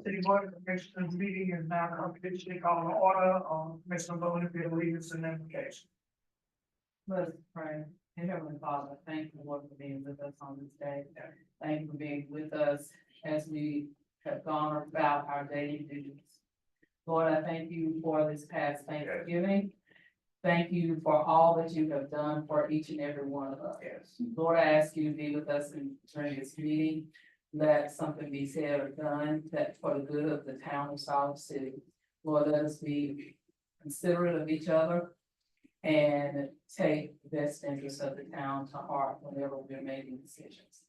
City Board of Commissioners meeting is now officially called to order. Commissioner Boone, if you'll lead us in invocation. Let us pray. Dear Heavenly Father, thank you, Lord, for being with us on this day. Thank you for being with us as we have gone about our daily duties. Lord, I thank you for this past Thanksgiving. Thank you for all that you have done for each and every one of us. Lord, I ask you to be with us during this meeting. Let something be said or done that for the good of the town of Siler City. Lord, let us be considerate of each other and take the best interests of the town to heart whenever we're making decisions.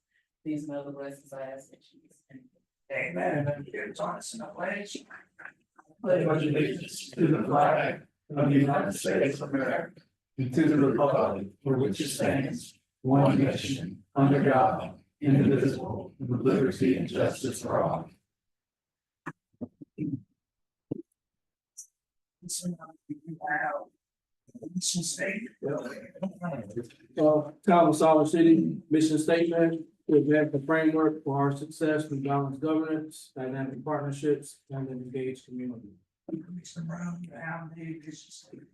These are the blessings I ask that you receive. Amen. Join us in the pledge. Pledge allegiance to the flag of the United States of America, and to the republic for which it stands, one nation, under God, indivisible, with liberty and justice for all. Mission statement. Town of Siler City mission statement to advance the framework for our success with balanced governance, dynamic partnerships, and an engaged community. Commissioner Brown, you have the mission statement.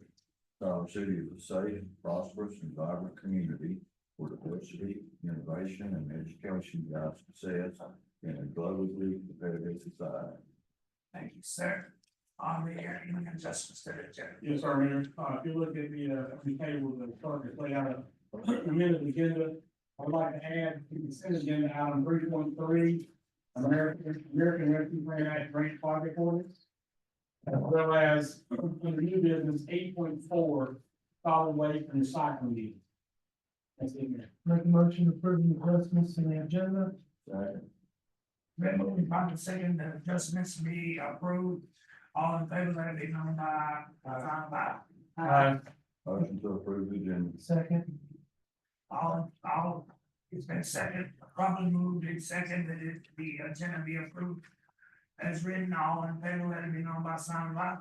Siler City is a safe, prosperous, and vibrant community where diversity, innovation, and education drive success in a globally competitive society. Thank you, sir. On the any adjustments to the agenda. Yes, sir, Mayor. If you look at the table, the start to lay out a minute agenda, I would like to add the consent agenda item 3.3, American Rescue Plan Act Grant Project Ordinance. As well as under new business 8.4, solid waste and recycling needs. That's it, Mayor. Make a motion to approve the adjustments in the agenda. Second. Then moving on to second, the adjustments be approved. All in favor, let it be known by sign by. Motion to approve the agenda. Second. All, it's been second, probably moved in second that the agenda be approved. As written, all in favor, let it be known by sign by.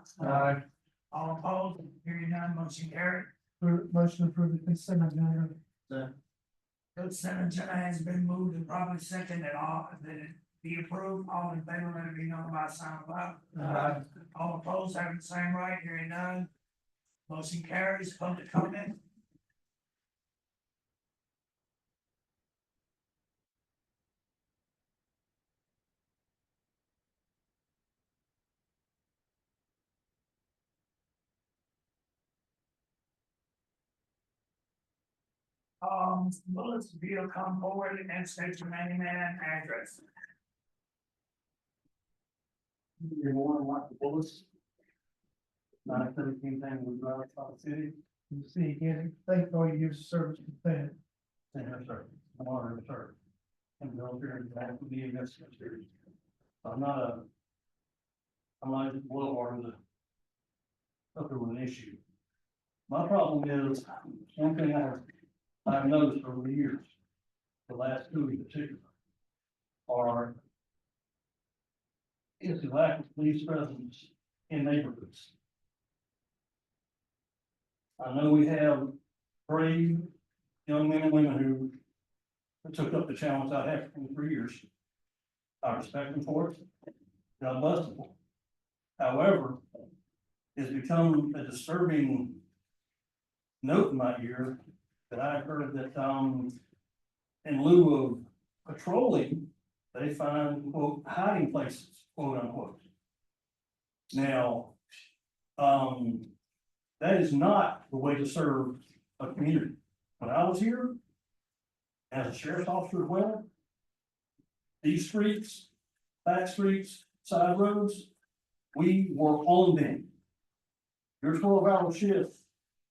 All opposed, hearing none, motion carried. Motion to approve the consent agenda. Consent agenda has been moved and probably second that all, that it be approved, all in favor, let it be known by sign by. All opposed, having the same right, hearing none. Motion carries, public comment. Bullets, will come forward and state your name and address. You're more like the bullets. 917 thing we drive out the city. You see again, thank you for your use of service to the family. Yes, sir. I'm honored, sir. And go here and back with the investigators. I'm not just well part of the up there with an issue. My problem is, one thing I've noticed over the years, the last two in particular, is the lack of police presence in neighborhoods. I know we have brave young men and women who took up the challenge I have for years. I respect them for it. God bless them. However, it's become a disturbing note in my ear that I heard that, in lieu of patrolling, they find, quote, hiding places, quote unquote. Now, that is not the way to serve a community. When I was here, as a sheriff's officer as well, these streets, back streets, side roads, we work on them. Your 12-hour shift,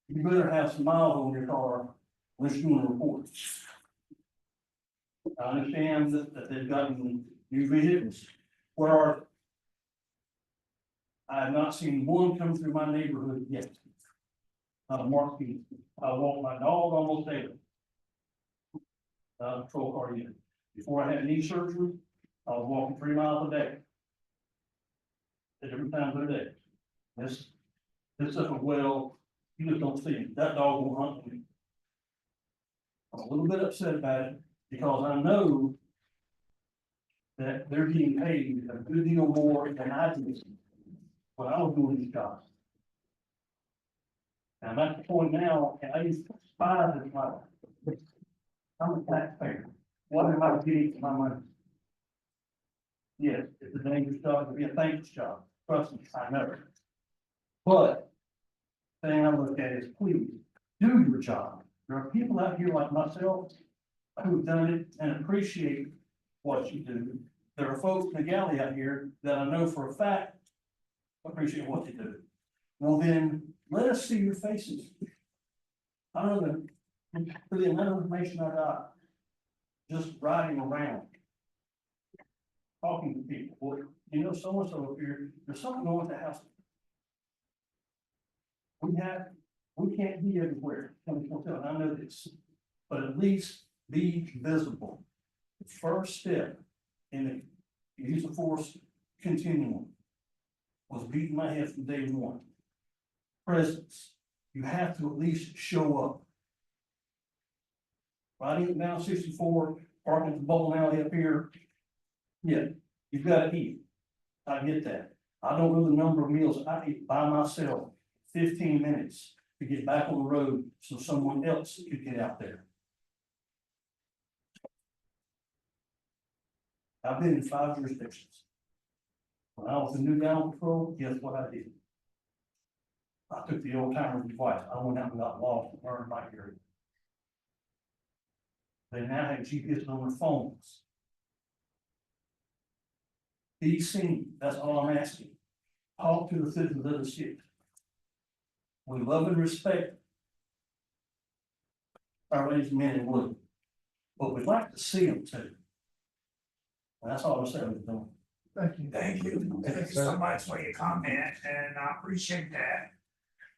you better have some miles on your car unless you want to report. I understand that they've gotten new vehicles. Where are they? I have not seen one come through my neighborhood yet. Marking, I walk my dog almost daily. Patrol car unit. Before I had knee surgery, I was walking 3 miles a day. At different times of the day. This isn't well, you just don't see it. That dog will hunt me. I'm a little bit upset about it, Because I know that they're getting paid a good deal more than I did when I was doing these jobs. And I'm at the point now, and I used to despise this life. I'm a taxpayer. What am I getting for my money? Yes, it's a dangerous job, it'll be a thankless job, trust me, I know. But, the thing I look at is, please, do your job. There are people out here like myself who've done it and appreciate what you do. There are folks in the galley out here that I know for a fact appreciate what you do. Well, then, let us see your faces. I know that for the amount of information I got, just riding around, talking to people, well, you know, so and so up here, there's something going with the house. We can't be everywhere, 24/7, I know this, but at least be visible. The first step in the use of force continuum was beating my head from day one. Presence, you have to at least show up. Riding down 64, parking at the bowling alley up here, yeah, you've got to eat. I get that. I don't know the number of meals I eat by myself, 15 minutes to get back on the road so someone else could get out there. I've been in 5 jurisdictions. When I was a new guy on patrol, guess what I did? I took the old timers advice. I went out and got lost and learned my area. They now have GPS on their phones. Be seen, that's all I'm asking. Talk to the citizens of the city. We love and respect our ladies and men in blue, but we'd like to see them too. And that's all I'm saying. Thank you. Thank you so much for your comment, and I appreciate that.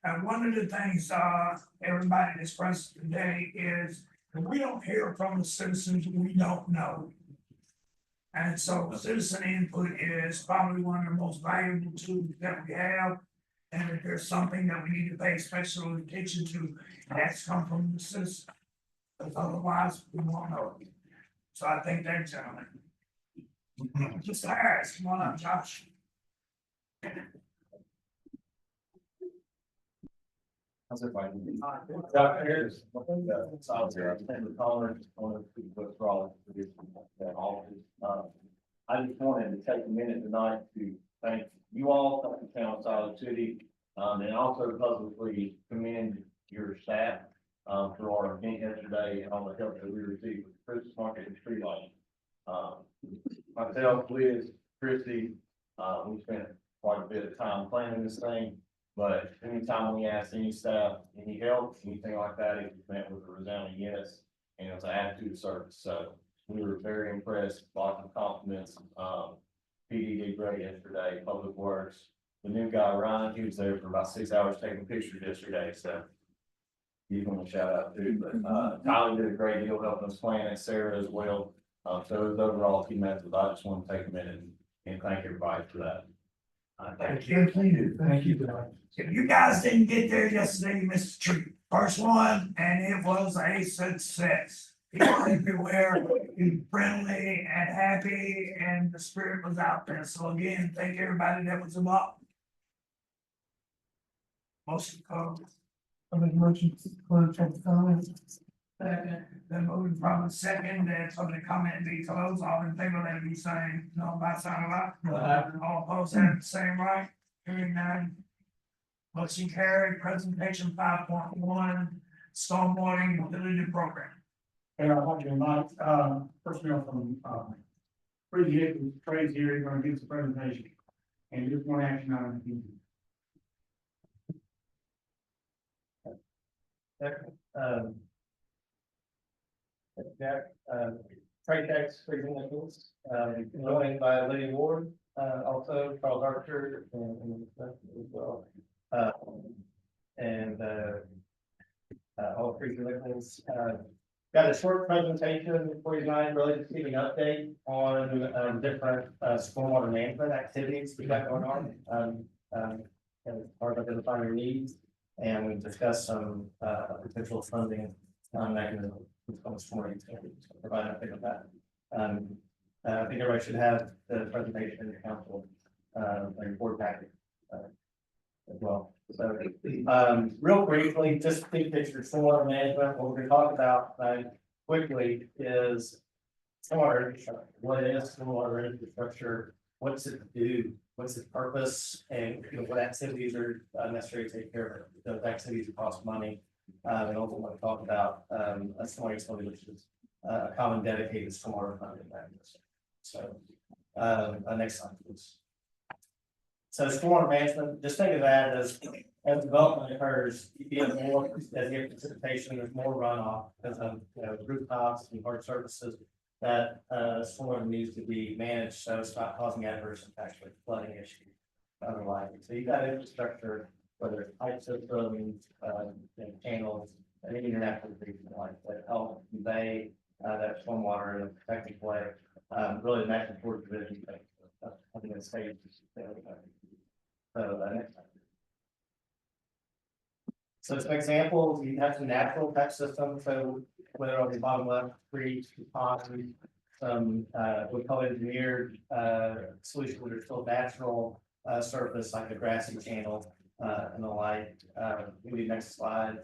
And one of the things, everybody expressed today is that we don't hear from the citizens we don't know. And so citizen input is probably one of the most valuable tools that we have. And if there's something that we need to pay special attention to, it has to come from the citizen. Because otherwise, we won't know. So I think that, gentlemen. Just Harris, come on up, Josh. How's everybody? Dr. Harris. It's out there. I'm saying the caller, one of the people for all that office. I just wanted to take a minute tonight to thank you all, thank the town of Siler City, and also publicly commend your staff for our event yesterday and all the help that we received with the Christmas market and tree lighting. Myself, Liz, Christy, we spent quite a bit of time planning this thing. But anytime we asked any staff, any help, anything like that, it was met with a resounding yes, and it was an attitude of service. So we were very impressed, lots of compliments. PD did great yesterday, Public Works. The new guy, Ryan, he was there for about 6 hours taking pictures yesterday, so he's going to shout out too. But Tyler did a great deal helping us plan it, Sarah as well. So it was overall team effort. I just want to take a minute and thank everybody for that. Thank you. Thank you, Doc. If you guys didn't get there yesterday, you missed the treat. First one, and it was a success. People everywhere, friendly and happy, and the spirit was out there. So again, thank everybody that was involved. Motion closed. I make a motion to close public comments. Second, then moving from the second, that public comment be closed, all in favor, let it be saying, no, by sign of aye. All opposed have the same right, hearing none. Motion carried, presentation 5.1, stormwater utility program. And I want you to invite, personnel from, appreciate the trades here, you're gonna give us a presentation. And just one action item. Jack, trade tax presentations, joined by Lady Ward, also Charles Archer and as well. All three presentations, got a short presentation for you tonight, really just giving an update on different stormwater management activities we got going on. As part of identifying your needs, and we discussed some potential funding mechanisms what's called stormwater utility, so provide an update on that. I think everybody should have the presentation in the council, like board packet, as well. So, real briefly, just big picture, stormwater management, what we're gonna talk about, quickly is stormwater infrastructure. What is stormwater infrastructure? What's it do? What's its purpose? And what activities are necessary to take care of it? Those activities cost money. And also want to talk about a stormwater utility, which is a common dedicated stormwater funding mechanism. So, next slide, please. So stormwater management, just think of that as development occurs, you get more, as you get precipitation, there's more runoff because of, rooftops and hard surfaces that stormwater needs to be managed, so it's not causing adverse impacts like flooding issues. Otherwise, so you got infrastructure, whether it's pipe systems, channels, and even natural treatment like that help convey that stormwater in a effective way. Really, the national forest division, I think it's safe. So next slide. So some examples, you have some natural type systems, so whether on the bottom left, creeks, ponds, some we call it engineered solutions that are still natural surface, like a grassy channel and the like. Maybe next slide.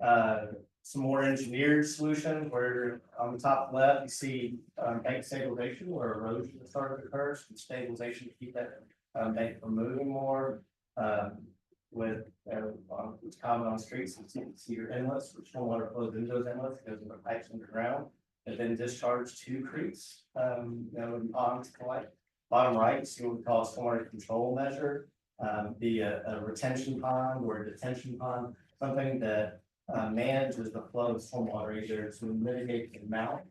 Some more engineered solutions where on the top left you see bank stabilization where erosion started to occur, some stabilization to keep that bank from moving more. With it's common on streets, you see your inlets, which stormwater flows into those inlets, goes into pipes underground, and then discharged to creeks, in ponds, like bottom right, you see what we call a stormwater control measure, be a retention pond or a detention pond, something that manages the flow of stormwater either to mitigate the amount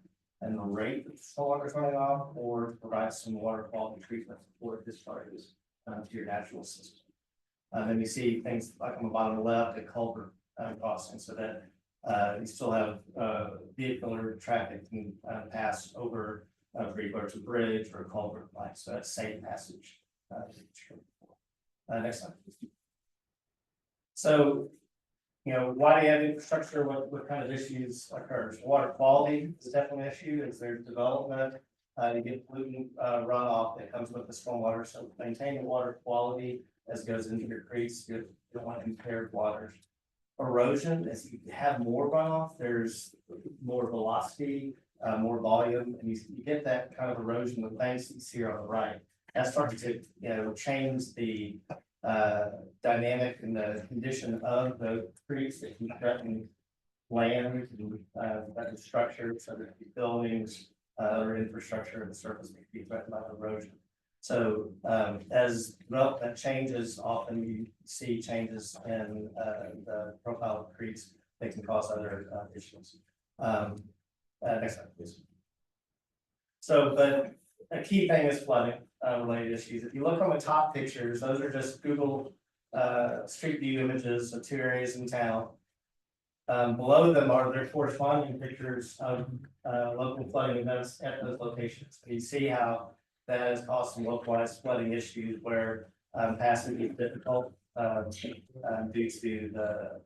and the rate that stormwater is running off, or to provide some water quality treatment before it discharges to your natural system. And you see things like on the bottom left, a culvert crossing, so that you still have vehicular traffic can pass over whether it's a bridge or a culvert, like so that's safe passage. Next slide, please. So, why do you have infrastructure? What kind of issues occurs? Water quality is definitely an issue. Is there development? You get pollutant runoff that comes with the stormwater. So maintaining water quality as it goes into your creeks, you don't want impaired waters. Erosion, as you have more runoff, there's more velocity, more volume, and you get that kind of erosion with banks that you see here on the right. That starts to change the dynamic and the condition of the creeks that can threaten land and structure, so there could be buildings or infrastructure at the surface that could be threatened by erosion. So as development changes, often you see changes in the profile of creeks that can cause other issues. Next slide, please. So, but a key thing is flooding related issues. If you look on the top pictures, those are just Google Street View images of two areas in town. Below them are their corresponding pictures of local flooding events at those locations. You see how that has caused some localized flooding issues where passing is difficult due to the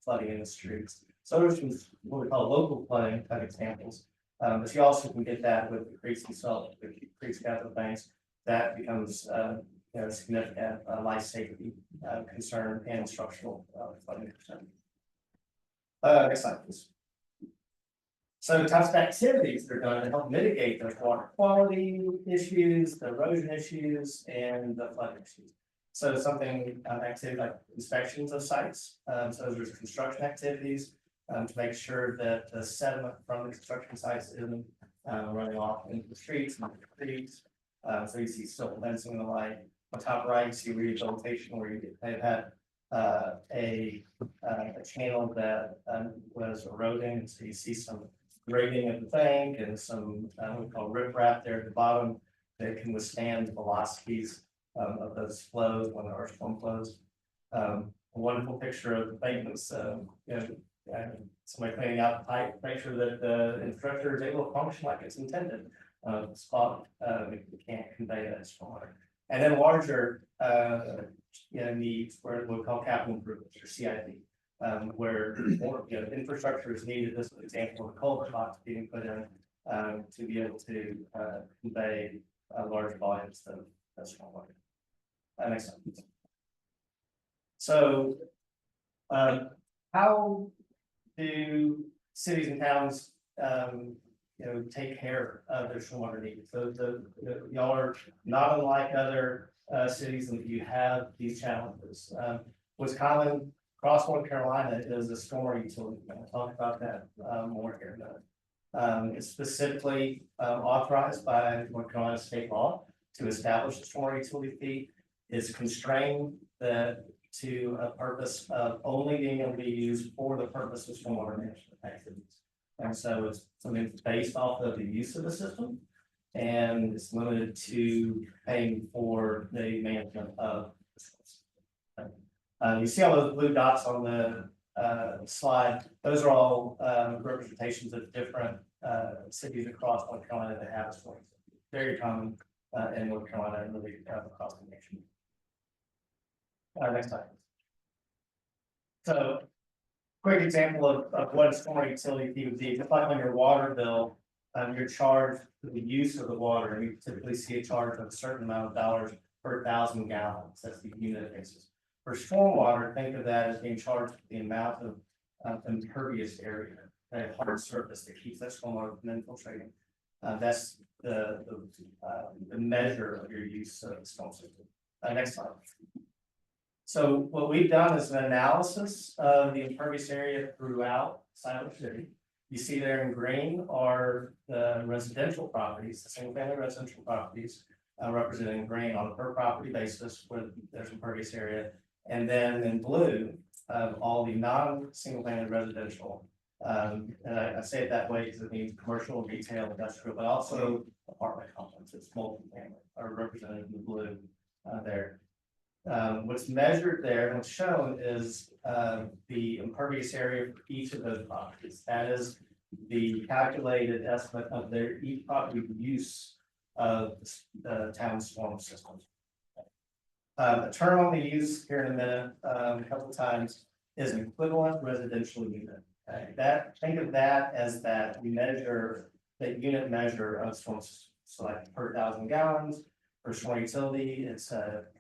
flooding in the streets. So there's some what we call local flooding type examples, but you also can get that with the creeks themselves, the creeks capital banks. That becomes significant life safety concern and structural flooding concern. Next slide, please. So the types of activities that are done to help mitigate those water quality issues, the erosion issues, and the flood issues. So something activity like inspections of sites. So there's construction activities to make sure that the sediment from the construction sites isn't running off into the streets and the creeks. So you see silt fencing and the like. On top right, you see rehabilitation where they've had a channel that was eroding. So you see some grading of the bank and some we call riprap there at the bottom that can withstand the velocities of those flows when there are storm flows. A wonderful picture of the bank that's somebody cleaning out the pipe, make sure that the infrastructure is able to function like it's intended. Spot we can't convey that stormwater. And then larger needs where we call capital improvements or CIP. where more, infrastructure is needed. This is an example of a culvert box being put in, to be able to, convey, large volumes of stormwater. That makes sense. So, how do cities and towns, take care of their stormwater needs? So y'all are not unlike other cities that you have these challenges. What's common across North Carolina is a stormwater utility. I'll talk about that more here in a minute. It's specifically authorized by North Carolina state law to establish a stormwater utility fee. It's constrained to a purpose of only being able to be used for the purpose of stormwater management activities. And so it's something that's based off of the use of the system, and it's limited to paying for the management of the system. You see all those blue dots on the slide. Those are all representations of different cities across North Carolina that have a storm. Very common in North Carolina and really across the nation. Next slide. So, quick example of what a stormwater utility fee would be. Just like on your water bill, you're charged for the use of the water, and you typically see a charge of a certain amount of dollars per 1,000 gallons. That's the unit basis. For stormwater, think of that as being charged for the amount of impervious area, that hard surface that keeps that stormwater from infiltrating. That's the measure of your use of the storm system. Next slide. So what we've done is an analysis of the impervious area throughout Siler City. You see there in green are the residential properties, the single family residential properties, represented in green on a per property basis where there's impervious area. And then in blue, all the non-single family residential. And I say it that way because it means commercial, retail, industrial, but also apartment complexes, multi-family are represented in the blue there. What's measured there and what's shown is the impervious area for each of those properties. That is the calculated estimate of their each property use of the town storm system. A term on the use here in a minute, a couple of times, is an equivalent residential unit. Okay? Think of that as that measure, that unit measure of storm systems. So like per 1,000 gallons. For storm utility, it's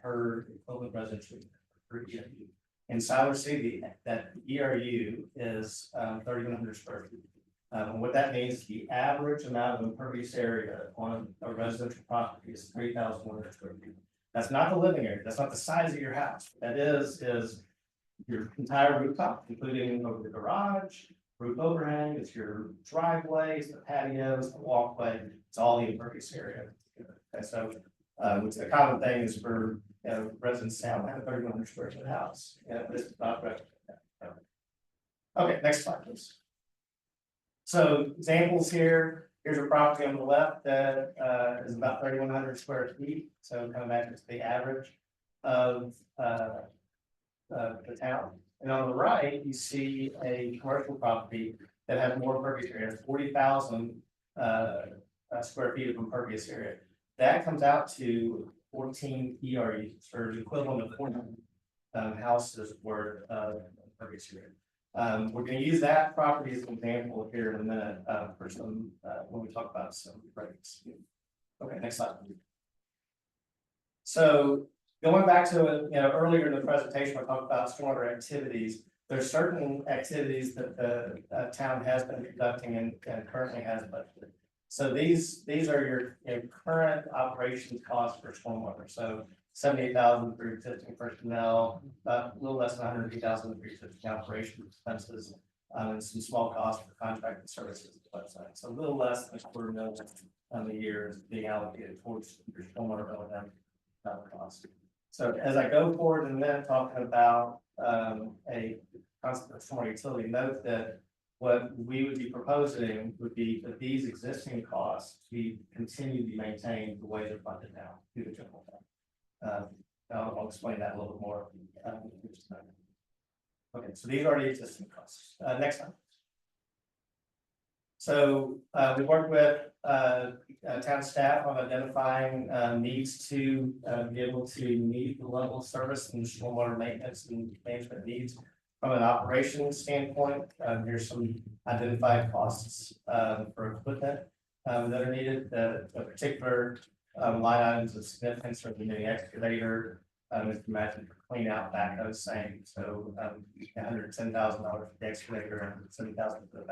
per equivalent residential unit, per ERU. In Siler City, that ERU is 3,100 square feet. What that means, the average amount of impervious area on a residential property is 3,100 square feet. That's not the living area. That's not the size of your house. That is your entire rooftop, including over the garage, roof overhang. It's your driveways, the patios, the walkway. It's all the impervious area. Okay, so. Which a common thing is for residents now have a 3,100 square foot house. This is not right. Okay, next slide, please. So examples here. Here's a property on the left that is about 3,100 square feet. So kind of matches the average of the town. And on the right, you see a commercial property that has more impervious area, 40,000 square feet of impervious area. That comes out to 14 ERUs, or the equivalent of 40 houses worth of impervious area. We're going to use that property as an example here in a minute for some when we talk about some rates. Okay, next slide. So going back to earlier in the presentation, I talked about stormwater activities. There's certain activities that the town has been conducting and currently has budgeted. So these are your current operations costs for stormwater. So 78,000 for existing personnel, a little less than 150,000 for existing operations expenses, and some small costs for contracted services at the website. So a little less than $250,000 a year is being allocated towards your stormwater O&M costs. So as I go forward in a minute talking about a concept of stormwater utility, note that what we would be proposing would be that these existing costs continue to be maintained the way they're funded now through the general fund. I'll explain that a little bit more. Okay, so these are the existing costs. Next time. So we worked with town staff on identifying needs to be able to meet the level of service and stormwater maintenance and management needs From an operations standpoint, here's some identified costs, for equipment, that are needed, the particular, line items of significance are the mini excavator, as you imagine, for clean out backhoe, same, so, $110,000 for the excavator and $70,000 for the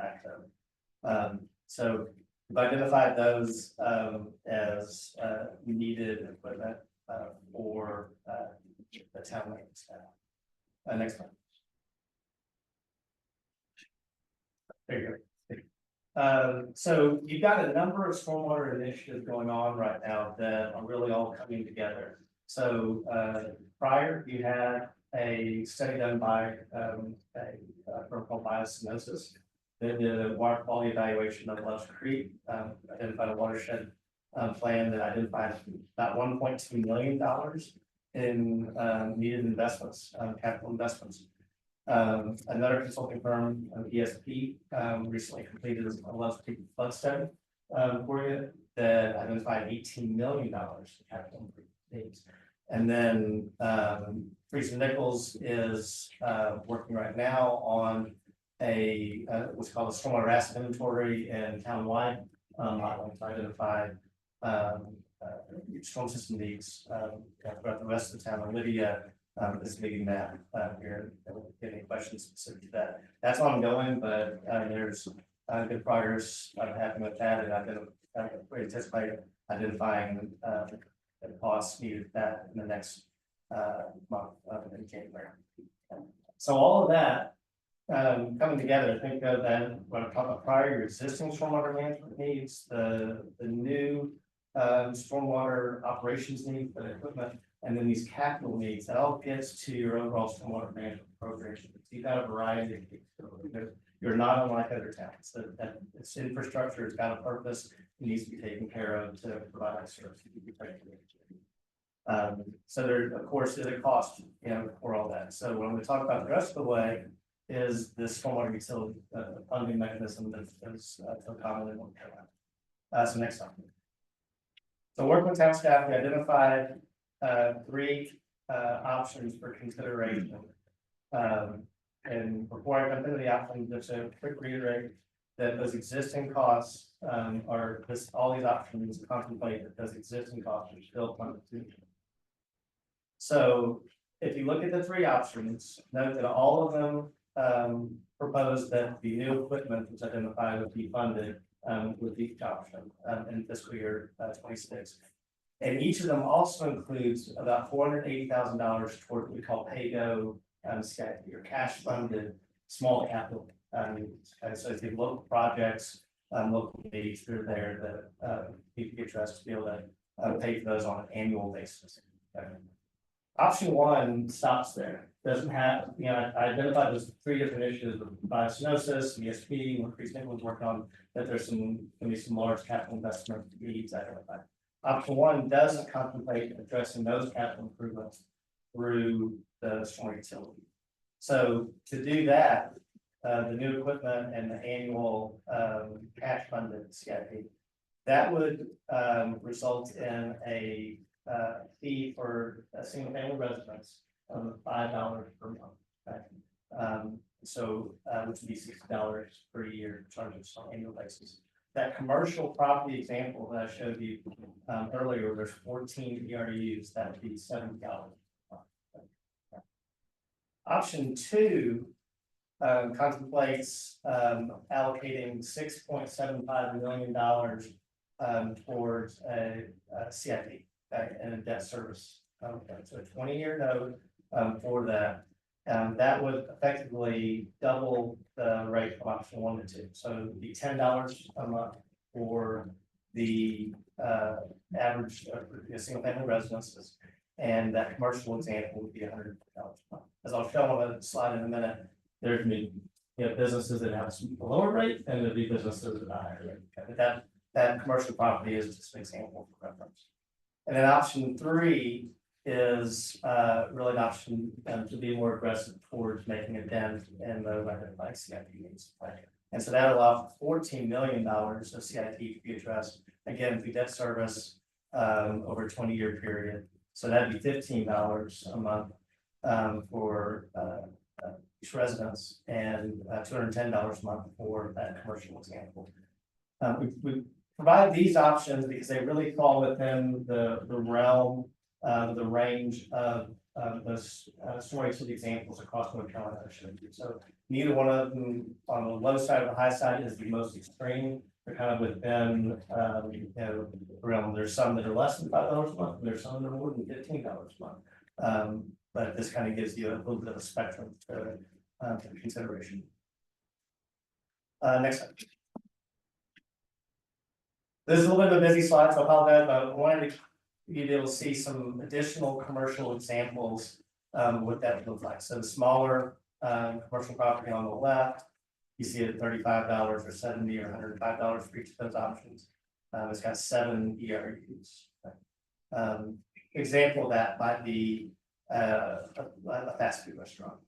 backhoe. So we've identified those, as, needed equipment, for, the town maintenance staff. Next one. There you go. So you've got a number of stormwater initiatives going on right now that are really all coming together. So, prior, you had a study done by, a firm called Biosinosis. They did a water quality evaluation of Love's Creek, identified a watershed, plan that identified about $1.2 million in, needed investments, capital investments. Another consulting firm, ESP, recently completed a Love's Creek flood study, for you that identified $18 million in capital needs. And then, Friesen Nichols is, working right now on a, what's called a stormwater asset inventory and townwide, modeling to identify, storm system needs, throughout the rest of the town. And Lydia, is leading that, here, and we'll get any questions specific to that. That's ongoing, but, there's, good progress, happening with that, and I've been, anticipate identifying, the costs needed that in the next, month, in January. So all of that, coming together, think of that, when I talk about prior, your existing stormwater management needs, the new, stormwater operations needs, the equipment, and then these capital needs, that all gets to your overall stormwater management program. So you've got a variety of things. You're not unlike other towns, that its infrastructure has got a purpose, it needs to be taken care of to provide that service. So there, of course, is a cost, for all that. So when we talk about the rest of the way, is this stormwater utility funding mechanism that is so commonly looked at. So next time. So working with town staff, we identified 3 options for consideration. And before I come into the option, just a quick reiterate that those existing costs are this, all these options contemplate that those existing costs are still funded to. So if you look at the 3 options, note that all of them propose that the new equipment was identified would be funded with each option in fiscal year 26. And each of them also includes about $480,000 toward what we call pay-go, your cash funded small capital. So if you local projects, local needs through there that you can get trust to be able to pay for those on an annual basis. Okay. Option 1 stops there. Doesn't have, I identified those 3 different initiatives with biosinosis, ESP, what Friesen Nichols worked on, that there's going to be some large capital investment needs identified. Option 1 doesn't contemplate addressing those capital improvements through the storm utility. So to do that, the new equipment and the annual cash funded CIP, that would result in a fee for a single family residence of $5 per month. Okay? So which would be $60 per year charges on an annual basis. That commercial property example that I showed you earlier, there's 14 ERUs, that would be $70. Option 2 contemplates allocating $6.75 million towards a CIP and a debt service. So a 20-year note for that. That would effectively double the rate from option 1 to 2. So it would be $10 a month for the average single family residences. And that commercial example would be $100 a month. As I'll show on the slide in a minute, there's businesses that have a lower rate and there'll be businesses at a higher rate. Okay. But that commercial property is just an example for reference. And then option 3 is really an option to be more aggressive towards making a dent in those identified CIP needs. And so that allows $14 million of CIP to be addressed, again, through debt service over a 20-year period. So that'd be $15 a month for each residence, and $210 a month for that commercial example. We provide these options because they really fall within the realm, the range of those story to the examples across North Carolina. So neither one of them on the low side or the high side is the most extreme. They're kind of within, realm. There's some that are less than $5 a month, and there's some that are more than $15 a month. But this kind of gives you a little bit of a spectrum to consideration. Next slide. This is a little bit of a busy slide, so I apologize, but I wanted you to be able to see some additional commercial examples, what that looks like. So the smaller commercial property on the left, you see it at $35 or $70 or $105 for each of those options. It's got 7 ERUs. Example of that might be a fast food restaurant.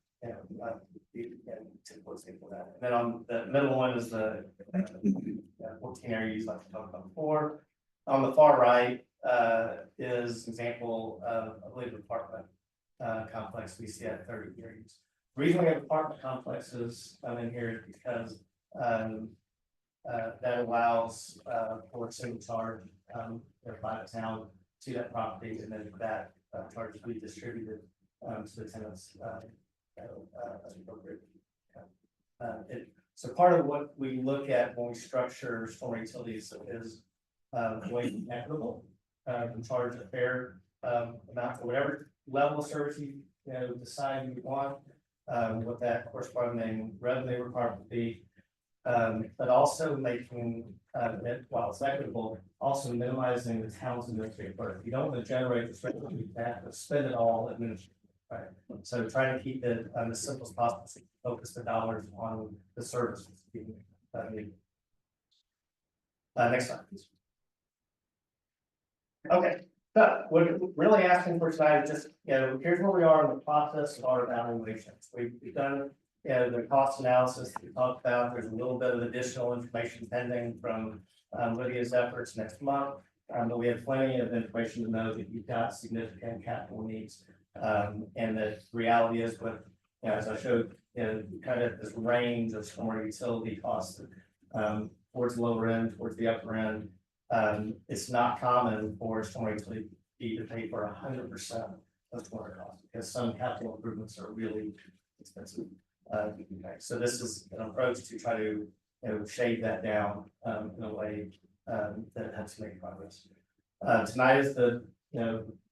Typical example of that. And then on the middle one is the 14 ERUs like we talked about before. On the far right is example of, I believe, an apartment complex we see at 30 ERUs. The reason we have apartment complexes in here is because that allows for a single charge by the town to that property, and then that charge is be distributed to the tenants as appropriate. So part of what we look at when we structure storm utilities is the way it's equitable, and charge a fair amount for whatever level of service you decide you want, what that corresponding revenue requirement would be, but also making it, while it's equitable, also minimizing the town's administrative burden. You don't want to generate the structure, you have to spend it all administratively. Right. So try to keep it as simple as possible. So focus the dollars on the services being needed. Next slide, please. Okay, so what we're really asking for tonight is just, here's where we are in the process of our evaluations. We've done the cost analysis that we talked about. There's a little bit of additional information pending from Lydia's efforts next month. But we have plenty of information to know that you've got significant capital needs. And the reality is with, as I showed, kind of this range of storm utility costs, towards the lower end, towards the upper end. It's not common for storm utility to pay for 100% of storm costs, because some capital improvements are really expensive. So this is an approach to try to shave that down in a way that helps make progress. Tonight is the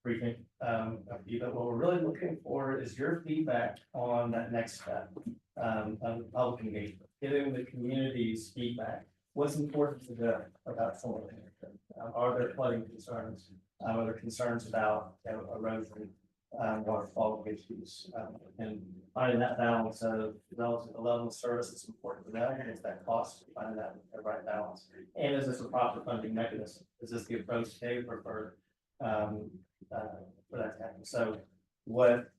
briefing. But what we're really looking for is your feedback on that next step of public engagement, getting the community's feedback. What's important to them about solar energy? Are there flooding concerns? Are there concerns about erosion, water quality issues, and finding that balance of relative the level of service that's important to them, and it's that cost, finding that right balance. And is this a proper funding mechanism? Is this the approach they prefer for that to happen? So what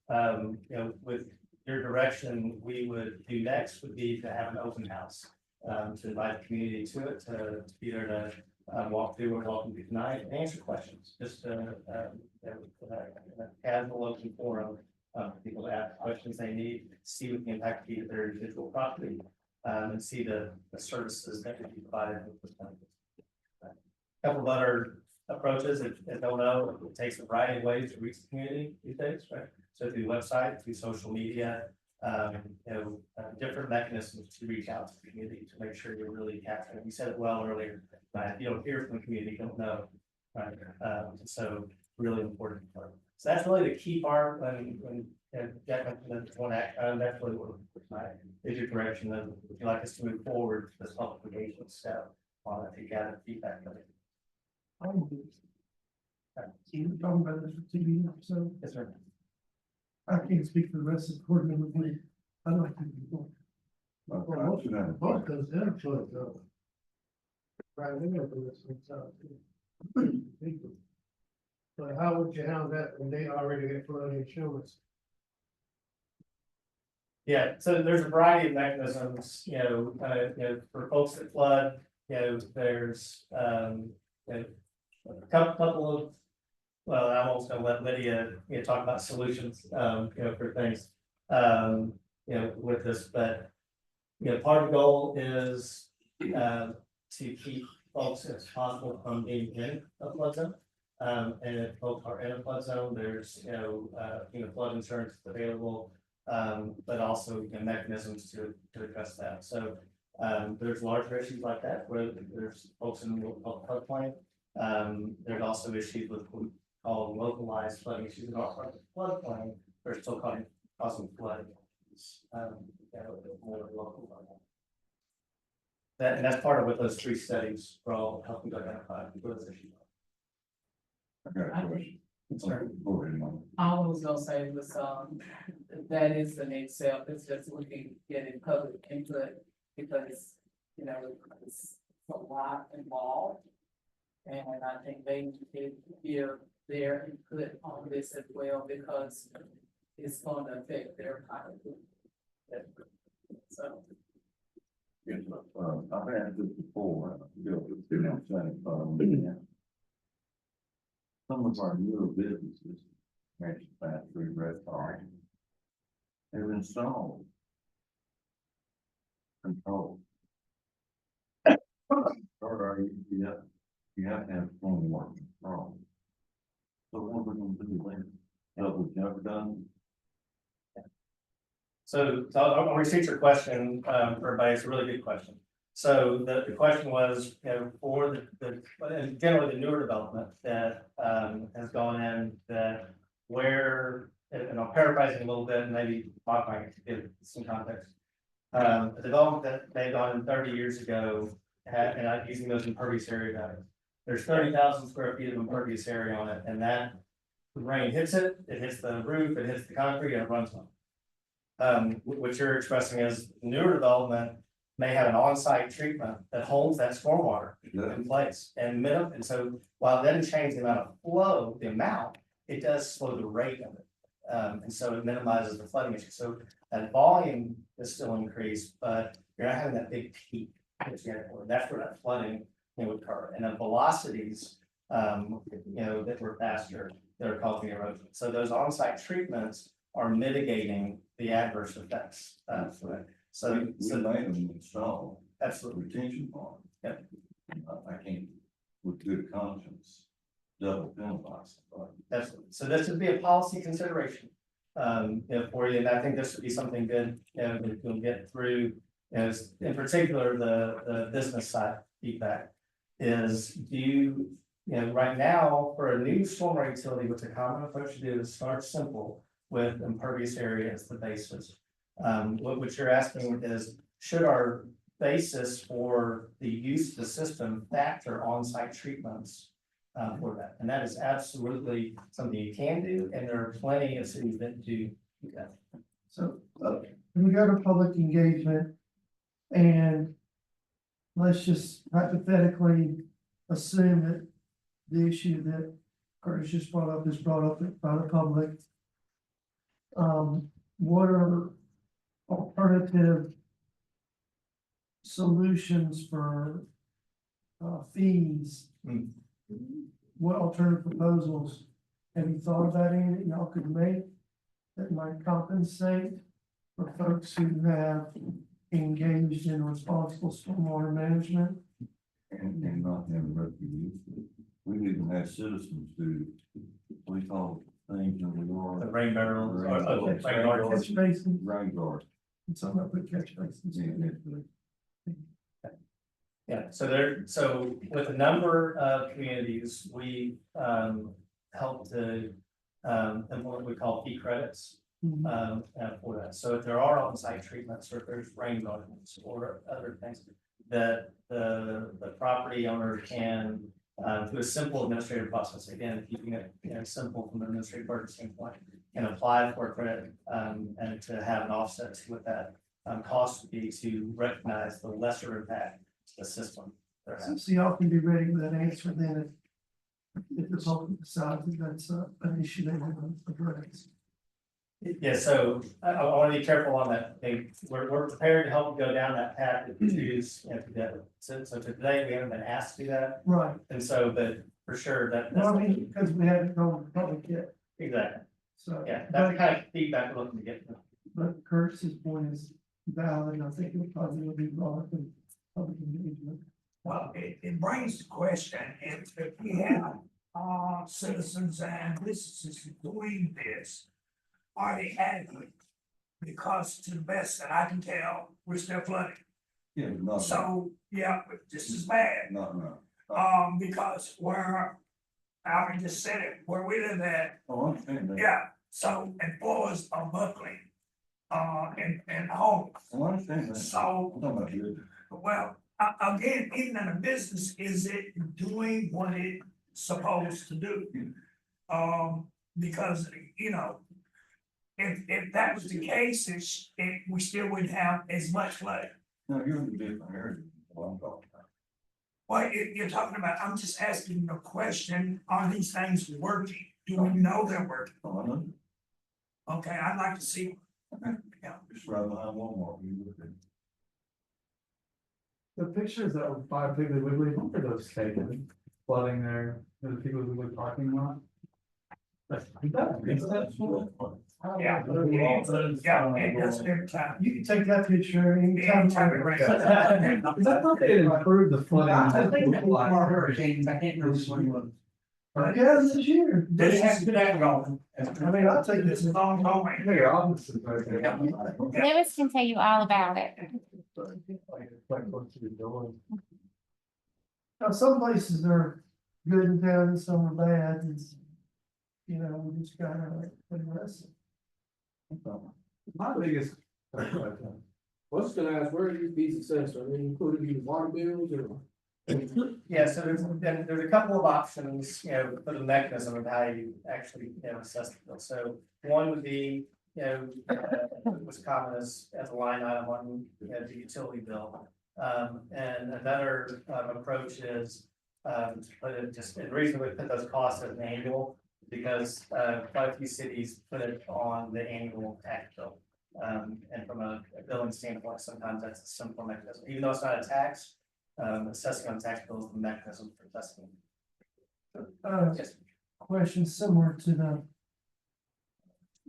with your direction, we would do next would be to have an open house, to invite the community to it, to be there to walk through or welcome you tonight and answer questions. Just a casual open forum for people to ask questions they need, see what the impact be to their individual property, and see the services that can be provided with them. A couple of other approaches, if you don't know, it takes a variety of ways to reach the community these days, right? So through the website, through social media, different mechanisms to reach out to the community to make sure you're really capturing. You said it well earlier, right? You don't hear from the community, you don't know, right? So really important part. So that's really the key part when Jack mentioned one act, that's really what is your direction. Then would you like us to move forward to this public engagement step on it to gather feedback from it? You were talking about this for 2 years, so Yes, sir. I can't speak for the rest of the board member, but I'd like to be going. Both those influence of. Right, we know this one's out. But how would you handle that when they already get flood insurance? Yeah, so there's a variety of mechanisms, for folks that flood, there's a couple of, well, I'm almost gonna let Lydia talk about solutions, for things. with this, but, part of the goal is, to keep folks as possible from being in a flood zone. And if folks are in a flood zone, there's, flood insurance available, but also mechanisms to address that. So, there's larger issues like that where there's folks in the floodplain. There's also issues with what we call localized flooding issues in our part of the floodplain. They're still causing flooding. More local level. And that's part of what those 3 studies are all helping to identify those issues. I got a question. Go ahead, Mom. All I was gonna say was, that is the next step, it's just looking, getting public input, because, it's a lot involved. And I think they need to give their input on this as well, because it's gonna affect their livelihood. So. Yes, I've had this before, some of our newer businesses, mentioned fast food restaurants, have installed control. Or you have to have stormwater control. So what we're gonna do then? Double jump done? So I'll repeat your question, for everybody. It's a really good question. So the question was, for and generally the newer development that has gone in, that where, and I'll paraphrase it a little bit and maybe modify it to give some context. The development that they've done 30 years ago, and I'm using those impervious area values. There's 30,000 square feet of impervious area on it, and that the rain hits it, it hits the roof, it hits the concrete, and it runs on. What you're expressing is newer development may have an on-site treatment that holds that stormwater in place and so while it doesn't change the amount of flow, it does slow the rate of it. And so it minimizes the flooding issue. So that volume is still increased, but you're not having that big peak. That's where that flooding would occur. And the velocities, that were faster, that are causing erosion. So those on-site treatments are mitigating the adverse effects. So We made them install absolutely. retention pond. Yep. I can't, with good conscience, double penalize somebody. Absolutely. So this would be a policy consideration, for you, and I think this would be something good, that you'll get through. As in particular, the business side feedback is, right now for a new stormwater utility, what's a common approach to do is start simple with impervious area as the basis. What you're asking is, should our basis for the use of the system factor on-site treatments for that? And that is absolutely something you can do, and there are plenty of cities that do that. So, we got a public engagement, and let's just hypothetically assume that the issue that Curtis just brought up is brought up by the public. What are alternative solutions for fees? What alternative proposals have you thought about any that y'all could make that might compensate for folks who have engaged in responsible stormwater management? And not having refugees. We even have citizens do, we call things in the yard. The rain barrels, Rain barrels. Catch basins, Rain guard. and some of put catch basins in it. Yeah, so with a number of communities, we help to implement what we call fee credits for that. So if there are on-site treatments, or if there's rain gardens or other things that the property owner can through a simple administrative process, again, keeping it simple from an administrative burden standpoint, can apply for a credit and to have an offset to what that cost would be, to recognize the lesser impact to the system. So y'all can be ready with that answer then if the public decides that that's an issue they want to address. Yeah, so I want to be careful on that. We're prepared to help go down that path if you choose, to do that. So today we haven't been asked to do that, Right, and so, but for sure that's well, I mean, because we haven't gone to public yet, exactly, so. yeah, that's the kind of feedback we're looking to get. but Kurt's point is valid, and I think it probably will be brought up in public engagement. Well, it brings the question, if we have, citizens and businesses doing this, are they adequate? Because to the best that I can tell, we're still flooding. Yeah, but not, So, yeah, but this is bad, not, no. because where, Alvin just said it, where we live at, Oh, I understand that. yeah, so, and floors are buckling, and homes. Oh, I understand that. So, I'm talking about you. well, again, even in a business, is it doing what it's supposed to do? Because, you know, if that was the case, we still wouldn't have as much flooding. No, you're in a different area than what I'm talking about. Well, you're talking about, I'm just asking the question, are these things working? Do we know they're working? Oh, I know. Okay, I'd like to see. Yeah. Just right behind Walmart, you look at. The pictures that were by Piggly Wiggly, what were those taken? Flooding there, the people who were parking lot? Yeah, it does every time. You can take that picture anytime. Anytime it rains. Because I thought they had improved the flooding. I think that was more hurricanes, I can't remember which one it was. Yeah, this is here. This is, I mean, I'll take this this. is ongoing. Your office is right there. Lewis can tell you all about it. Quite close to the door. Now, some places are good in town and some are bad, and, you know, we just gotta address it. My biggest. What's gonna ask, where are these be successful, are they included in the water bills or? Yeah, so there's a couple of options, you know, for the mechanism of how you actually, you know, assess the bill. So one would be, you know, what's common as a line item on, you know, the utility bill. And another approach is to put it just, and the reason we put those costs as an annual, because quite a few cities put it on the annual tax bill. And from a billing standpoint, sometimes that's a simple mechanism, even though it's not a tax. Assessing on tax bills, the mechanism for assessing. Yes. Question similar to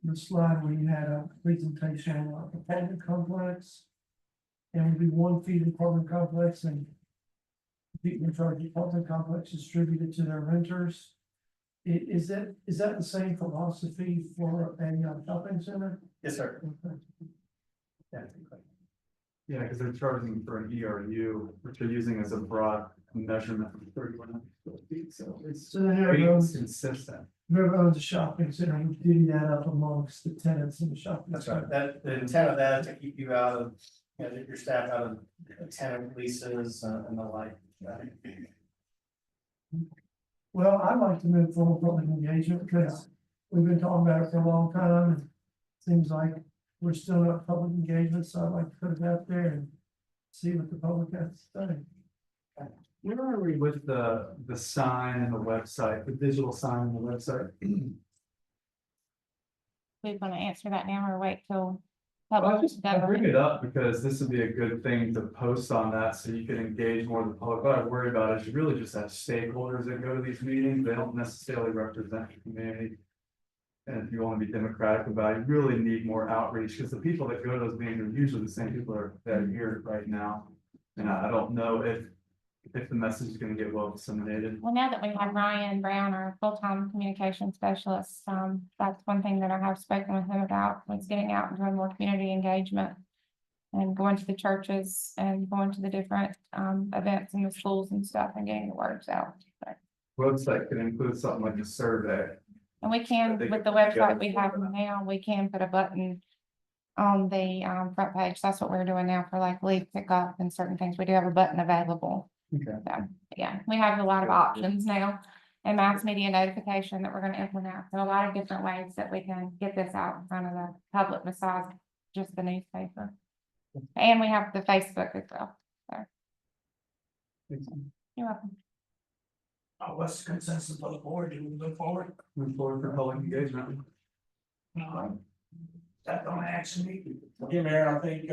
the slide where you had a presentation on apartment complex. And would be 1 fee to apartment complex, and people in charge of the apartment complex distributed to their renters. Is that the same philosophy for a shopping center? Yes, sir. Okay. Yeah. Yeah, because they're charging for an ERU, which they're using as a broad measurement of 31 feet, so it's. So whoever owns, Consistent. whoever owns a shopping center would divvy that up amongst the tenants in the shopping That's center. right. That, the intent of that is to keep you out of, you know, your staff out of tenant leases and the like. Well, I'd like to move forward with public engagement because we've been talking about it for a long time, and seems like we're still not public engagement, so I'd like to put it out there and see what the public has to say. Where are we with the sign and the website, the digital sign and the website? We're gonna answer that now or wait till. I public bring government? it up because this would be a good thing to post on that, so you can engage more of the public. What I worry about is you really just have stakeholders that go to these meetings, they don't necessarily represent the community. And if you want to be democratic about it, you really need more outreach, because the people that go to those meetings are usually the same people that are here right now. And I don't know if the message is gonna get well disseminated. Well, now that we have Ryan Brown, our full-time communication specialist, that's one thing that I have spoken with him about, was getting out and doing more community engagement. And going to the churches and going to the different, events in the schools and stuff and getting the words out. So, Website could include something like a survey. and we can, They with can the put together- website we have now, we can put a button on the, front page. That's what we're doing now for like leaf pickup and certain things. We do have a button available. Okay. So, yeah, we have a lot of options now, and mass media notification that we're gonna implement. So a lot of different ways that we can get this out in front of the public besides just the newspaper. And we have the Facebook as well. So, you're welcome. What's the consensus of the board? Do we move forward? Move forward for public engagement. That on action meeting? Yeah, Mayor, I think,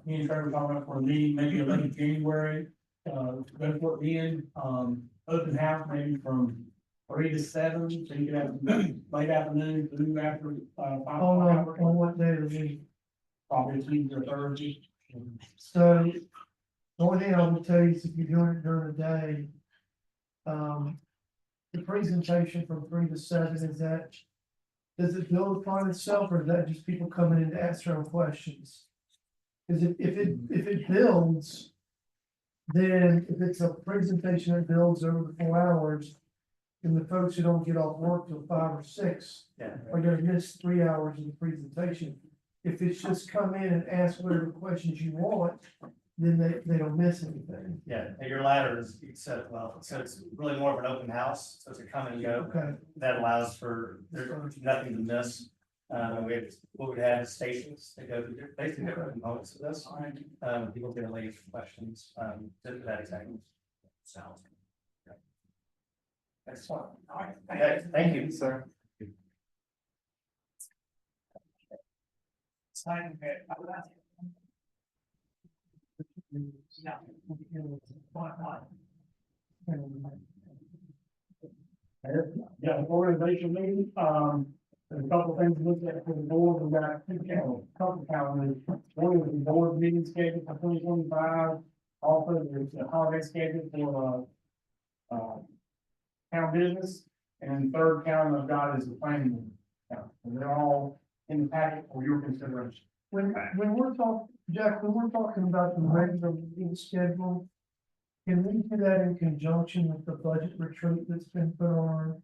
me and Trevor talking about for a meeting, maybe late January, go for it in, open house maybe from 3 to 7, so you can have late afternoon, through after, 5 On o'clock. what day of the week? probably Tuesday or Thursday. So, the only thing I would tell you is if you're doing it during the day, the presentation from 3 to 7, is that, does it build upon itself, or is that just people coming in to ask their own questions? Cause if it builds, then if it's a presentation that builds over the 4 hours, and the folks who don't get off work till 5 or 6 Yeah. are gonna miss 3 hours of the presentation. If it's just come in and ask whatever questions you want, then they don't miss anything. Yeah, and your ladder is, so it's really more of an open house, so it's a come and go. Okay. That allows for, there's nothing to miss. We have, what we have is stations that go through basically different components of this. People can leave questions, to that exactly. Sounds. Excellent. All right, Okay, thank you, sir. Sign it. Yeah. What? Yeah, organization meeting, there's a couple things to look at for the board, we got couple calendars. One is the board meeting schedule for 2025. Also, there's a holiday schedule for, town business, and third calendar I've got is the planning board. And they're all in the packet for your consideration. When we're talking, Jack, when we're talking about the regular meeting schedule, can we do that in conjunction with the budget retreat that's been put on?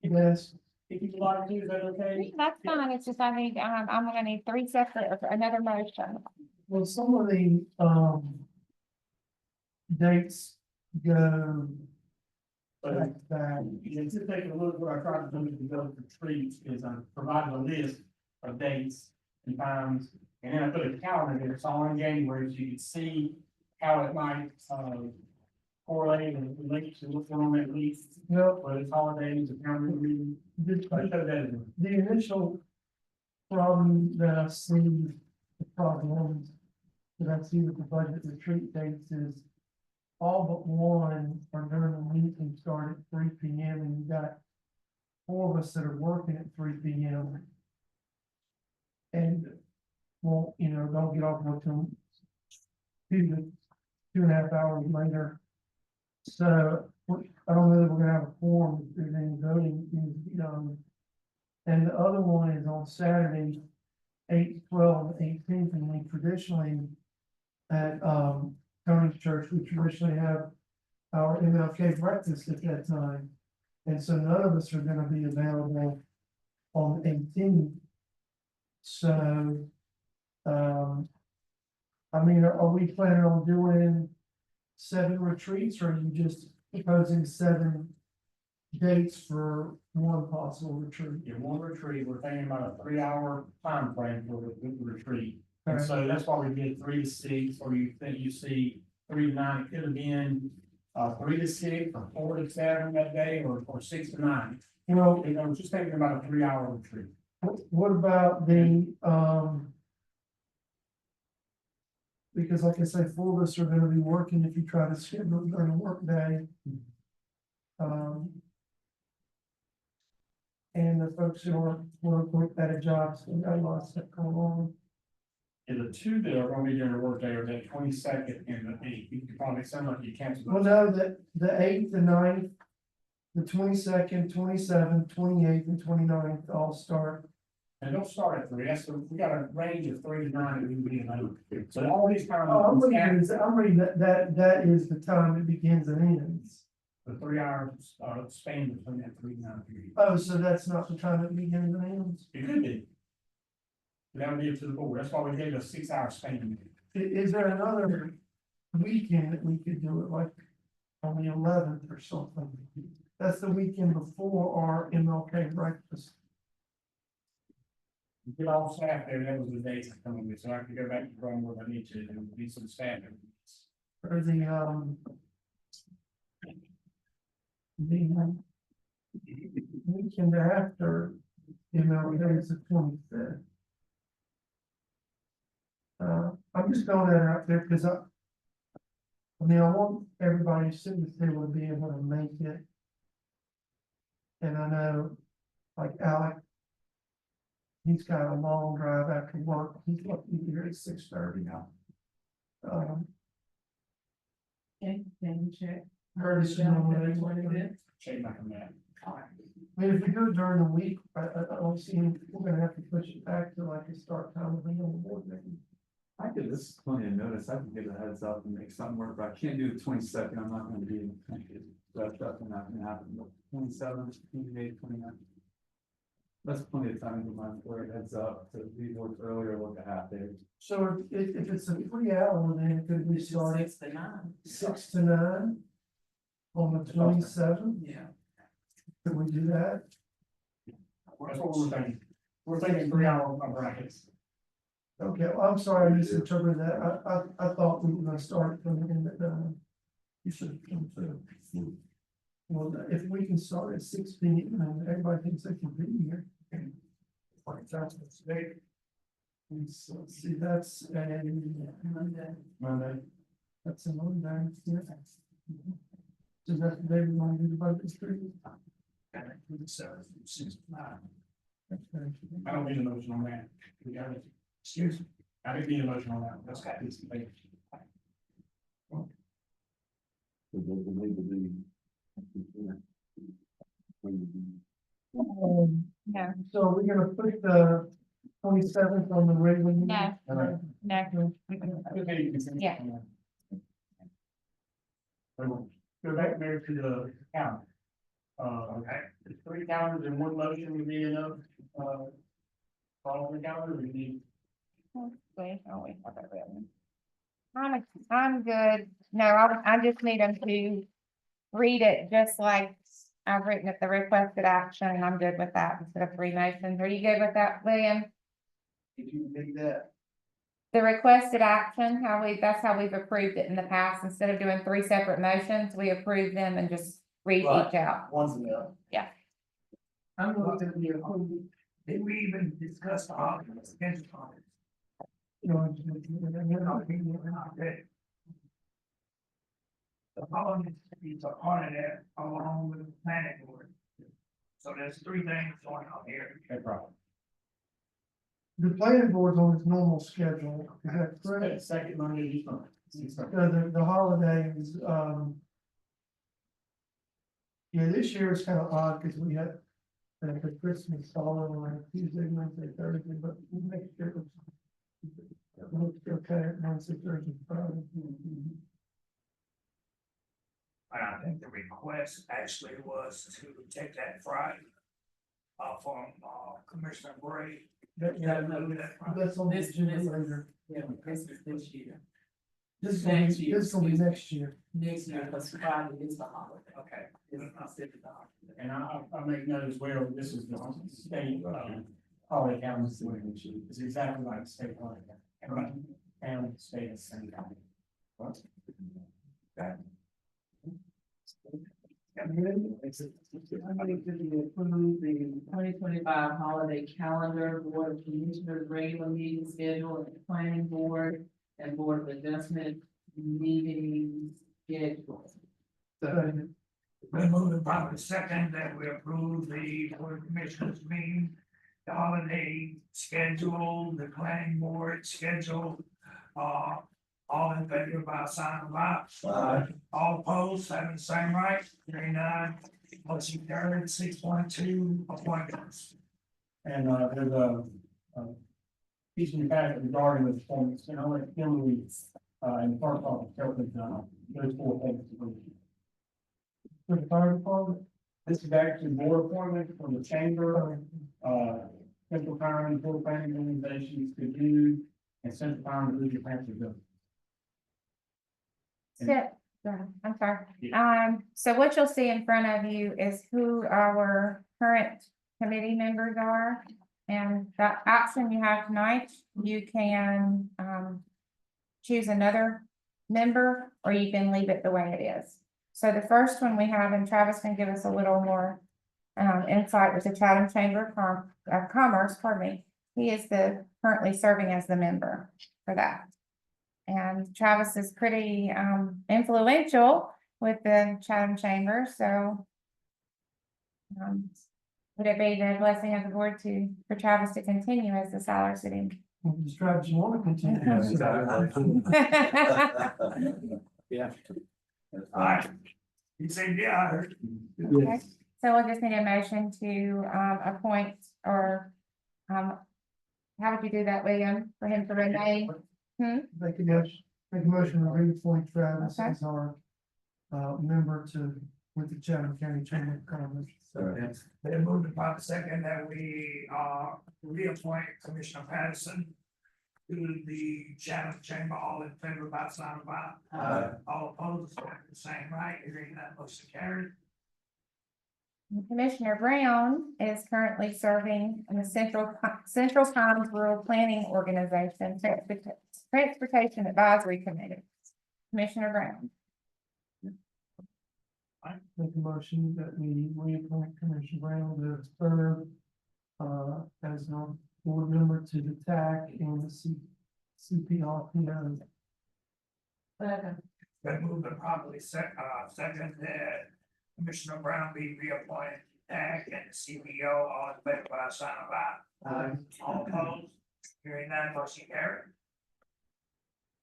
Yes, If you'd like to, is that okay? That's fine, it's just I need, I'm gonna need 3 separate, or another motion. well, some of the, dates go back to back. And to take a look, what I tried to do with the village retreat is I provided a list of dates and times. And then I put a calendar there, it's all in January, so you can see how it might, correlate and relate to what's going on that week. No, Whether it's holidays, or calendar meeting, I showed that in the initial problem that I see, the problems that I see with the budget retreat dates is all but one are during the week and start at 3 p.m. and you got 4 of us that are working at 3 p.m. And well, don't get off until 2.5 hours later. So I don't know that we're gonna have a quorum if there's any voting needs to be done. And the other one is on Saturday, 8, 12, and 18th, and we traditionally at Tony's church, we traditionally have our MLK breakfast at that time. And so none of us are gonna be available on the 18th. So, I mean, are we planning on doing 7 retreats, or are you just proposing 7 dates for one possible retreat? In one retreat, we're thinking about a 3-hour time frame for the retreat. And Okay. so that's why we did 3 to 6, or you think you see 3 to 9, it could have been 3 to 6, or 4 to 7 that day, or 6 to 9. Well, I was just thinking about a 3-hour retreat. what about the, because like I say, 4 of us are gonna be working if you try to schedule it during a work day. And the folks who are work at a job, so we got a lot of stuff going on. And the 2 that are gonna be during the workday are the 22nd and the 8th. You could probably sound like you cancel. Well, no, the 8th, the 9th, the 22nd, 27th, 28th, and 29th all start. And don't start at 3, we got a range of 3 to 9 that we would be in. So all these kind Oh, of. I'm reading that is the time it begins and ends. The 3 hours, span between that 3 and 9 period. Oh, so that's not the time it begins and ends? It could be. That would be up to the board, that's why we gave a 6-hour span. Is there another weekend that we could do it, like on the 11th or something? That's the weekend before our MLK breakfast. Get all staff there, that was the dates I'm coming with, so I can go back and run what I need to, and be some staff. Or the weekend after MLK is the 25th. I'm just throwing that out there because I mean, I want everybody sitting at the table to be able to make it. And I know, like Alec he's got a long drive after work, he's lucky to be here at 6:30 now. Okay, can you check? Curtis, you know what I want? Check back on that. I mean, if we do it during the week, I don't see, we're gonna have to push it back to like a start time of the board meeting. I could, this is plenty of notice, I can give a heads up and make something work, but I can't do the 22nd, I'm not gonna be. That's definitely not gonna happen, but 27th, 28th, 29th. That's plenty of time to my employer heads up to leave work earlier, work a half day. So if it's a 3 hour, then could we start at 6 to 9. 6 to 9? On the 27th, Yeah. could we do that? That's what we're thinking. We're thinking 3 hour brackets. Okay, well, I'm sorry, I misinterpreted that, I thought we were gonna start from the end at 9. You should come to. Well, if we can start at 6 p.m. and everybody thinks they can be here. Like that's what's there. And so, see, that's a Monday. That's a Monday, yeah. So that's the day we want to do the budget street. I don't need a motion on that. We got it. Excuse me. I didn't need a motion on that. That's got this. So does it need to be? No, So we're gonna put the 27th on the regular. meeting? no, no. Yeah. Go back there to the calendar. Okay, it's 3 calendars in one motion would be enough, following the calendar, we need. Wait, oh, wait, I got it written. I'm good. No, I just need them to read it just like I've written it, the requested action, and I'm good with that instead of 3 motions. Are you good with that, William? Did you make that? The requested action, that's how we've approved it in the past. Instead of doing 3 separate motions, we approve them and just read Right. each out. One's enough. I'm going to be, did we even discuss the arguments against the arguments? You know, The problem is a part of that along with the planning board. So there's 3 things going on here. No problem. the planning board's on its normal schedule, is that correct? Second Monday each month. The holidays, yeah, this year is kind of odd because we had the Christmas following on Tuesday, Wednesday, Thursday, but we make sure it's okay, Wednesday, Thursday, Friday. And I think the request actually was to take that Friday. From Commissioner Gray. Yeah, that's on the This- agenda this- later. Yeah, this is this year. This Next year, is gonna be next year. Next year, because Friday is the holiday. Okay. It's considered the holiday. And I make note as well, this is the state, holiday calendar, it's exactly like the state holiday. Right. And state is same time. I move to approve the 2025 holiday calendar, Board of Commissioners regular meeting schedule, and planning board and Board of Adjustment meeting schedule. Been moving probably second that we approve the board of commissioners meeting. The holiday schedule, the planning board schedule, all in favor by sign of aye. All opposed, having the same right, hearing none, motion carried, 6.2 appointments. And there's a piece in your packet regarding the performance, and I'll let Kimberly, in the clerk's office, help with, those 4 things. For the fire department, This is actually board appointment from the chamber, Central Power and Board Planning Organizations to do, and Central Power and Legal Counsel to. I'm sorry. So what you'll see in front of you is who our current committee members are. And the option you have tonight, you can, choose another member, or you can leave it the way it is. So the first one we have, and Travis can give us a little more, insight, with the Chatham Chamber of Commerce, pardon me. He is currently serving as the member for that. And Travis is pretty influential with the Chatham Chamber, so Would it be the blessing of the board for Travis to continue as the Siler City? Just Travis, you want to continue? Yeah. Alright. He said, yeah, I heard. Okay. So we'll just need a motion to appoint or how would you do that, William, for him to remain? Make a motion to reappoint Travis Okay. as our member with the Chatham County Chamber of Commerce. They moved upon the second that we reappoint Commissioner Patterson to the Chatham Chamber. All in favor by sign of aye. All opposed, the same, right? Hearing that motion carried. Commissioner Brown is currently serving in the Central Pines Rural Planning Organization Transportation Advisory Committee. Commissioner Brown. Make a motion that we reappoint Commissioner Brown to serve as our board member to the TAC and the CPRPO. Been moved and properly second that Commissioner Brown be reappointed to TAC and the CBO. All in favor by sign of aye. All opposed, hearing that motion carried.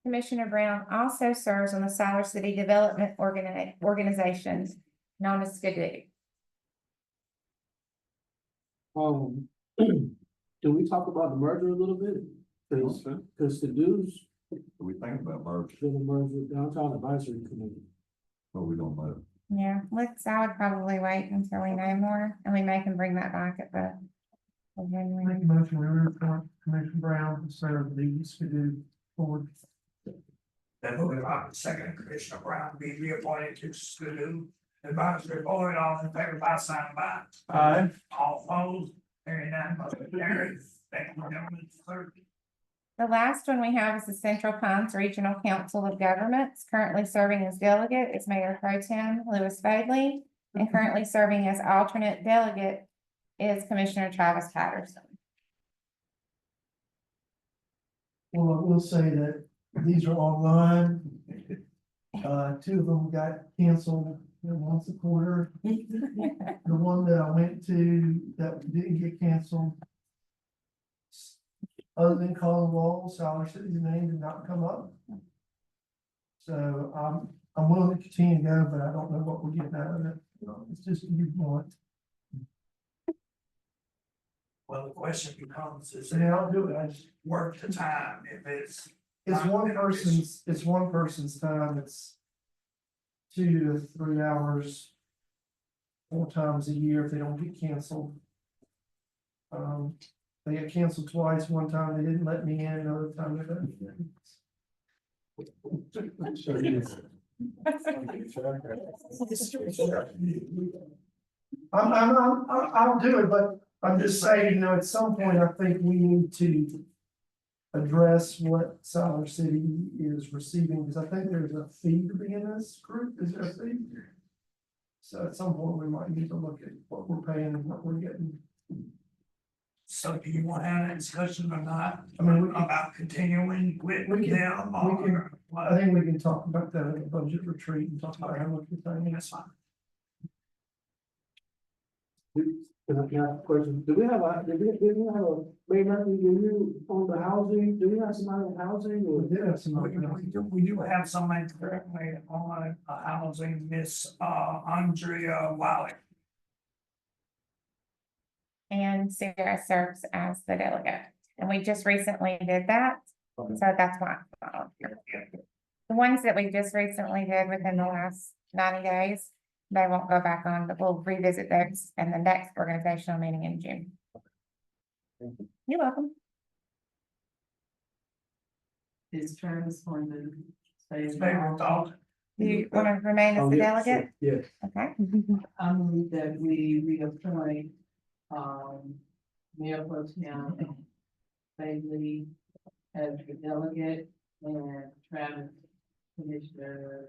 Commissioner Brown also serves on the Siler City Development Organization, known as SCADU. Do we talk about the merger a little bit? Cause the dues, We think about merging, for the merger with Downtown Advisory Committee. but we don't know. Yeah, I would probably wait until we know more, and we may can bring that back at the. Make a motion to reappoint Commissioner Brown to serve the SCADU board. Then moving on to second, Commissioner Brown be reappointed to SCADU Advisory Board. All in favor by sign of aye. Aye. All opposed, hearing that motion carried. Thank you, gentlemen. Clerk. The last one we have is the Central Pines Regional Council of Governments. Currently serving as delegate is Mayor Pro Tem Lewis Bailey, and currently serving as alternate delegate is Commissioner Travis Patterson. Well, I will say that these are online. Two of them got canceled once a quarter. The one that I went to that didn't get canceled. Other than calling Wall, Siler City's name did not come up. So I'm willing to continue to go, but I don't know what we're getting out of it. It's just you want. Well, the question becomes, is So it now I'll do it. I just, worth the time if it's? it's one person's time. It's 2 to 3 hours. 4 times a year if they don't get canceled. They got canceled twice. One time they didn't let me in, another time they didn't. I'll do it, but I'm just saying, at some point, I think we need to address what Siler City is receiving, because I think there's a fee to be in this group. Is there a fee? So at some point, we might need to look at what we're paying and what we're getting. So do you want to have a discussion or not? I mean, we can- about continuing with we can- them we or can- what? I think we can talk about that at a budget retreat and talk about how much we're paying. That's fine. Can I ask a question? Do we have a mayor review on the housing? Do we have somebody on housing or? We did have some. We do have somebody currently on housing, Miss Andrea Wiley. And Sarah serves as the delegate, and we just recently did that, Okay. so that's why. The ones that we just recently did within the last 90 days, they won't go back on, but we'll revisit those in the next organizational meeting in June. You're welcome. His term is going to stay. as Favorite thought? Do you want to remain as the delegate? Yes. Okay. I move that we reappoint, Mayor Pro Tem Bailey as the delegate and Travis Commissioner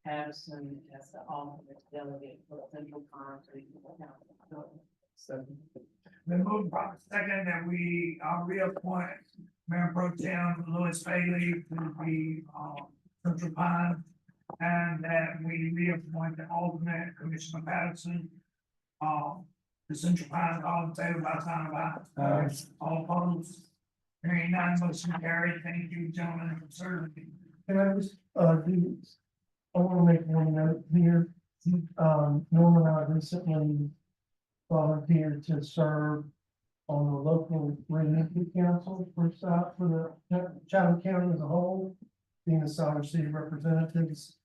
Patterson as the alternate delegate for the Central Pines Regional Council. So, Then move by second that we reappoint Mayor Pro Tem Lewis Bailey to the Central Pine. And that we reappoint the alternate Commissioner Patterson, the Central Pines, all in favor by sign of aye. All opposed. Hearing none, motion carried. Thank you, gentlemen, for serving. Can I just, I wanna make one note here. Norman and I recently volunteered to serve on the local Renewal Council for the Chatham County as a whole, being the Siler City representatives.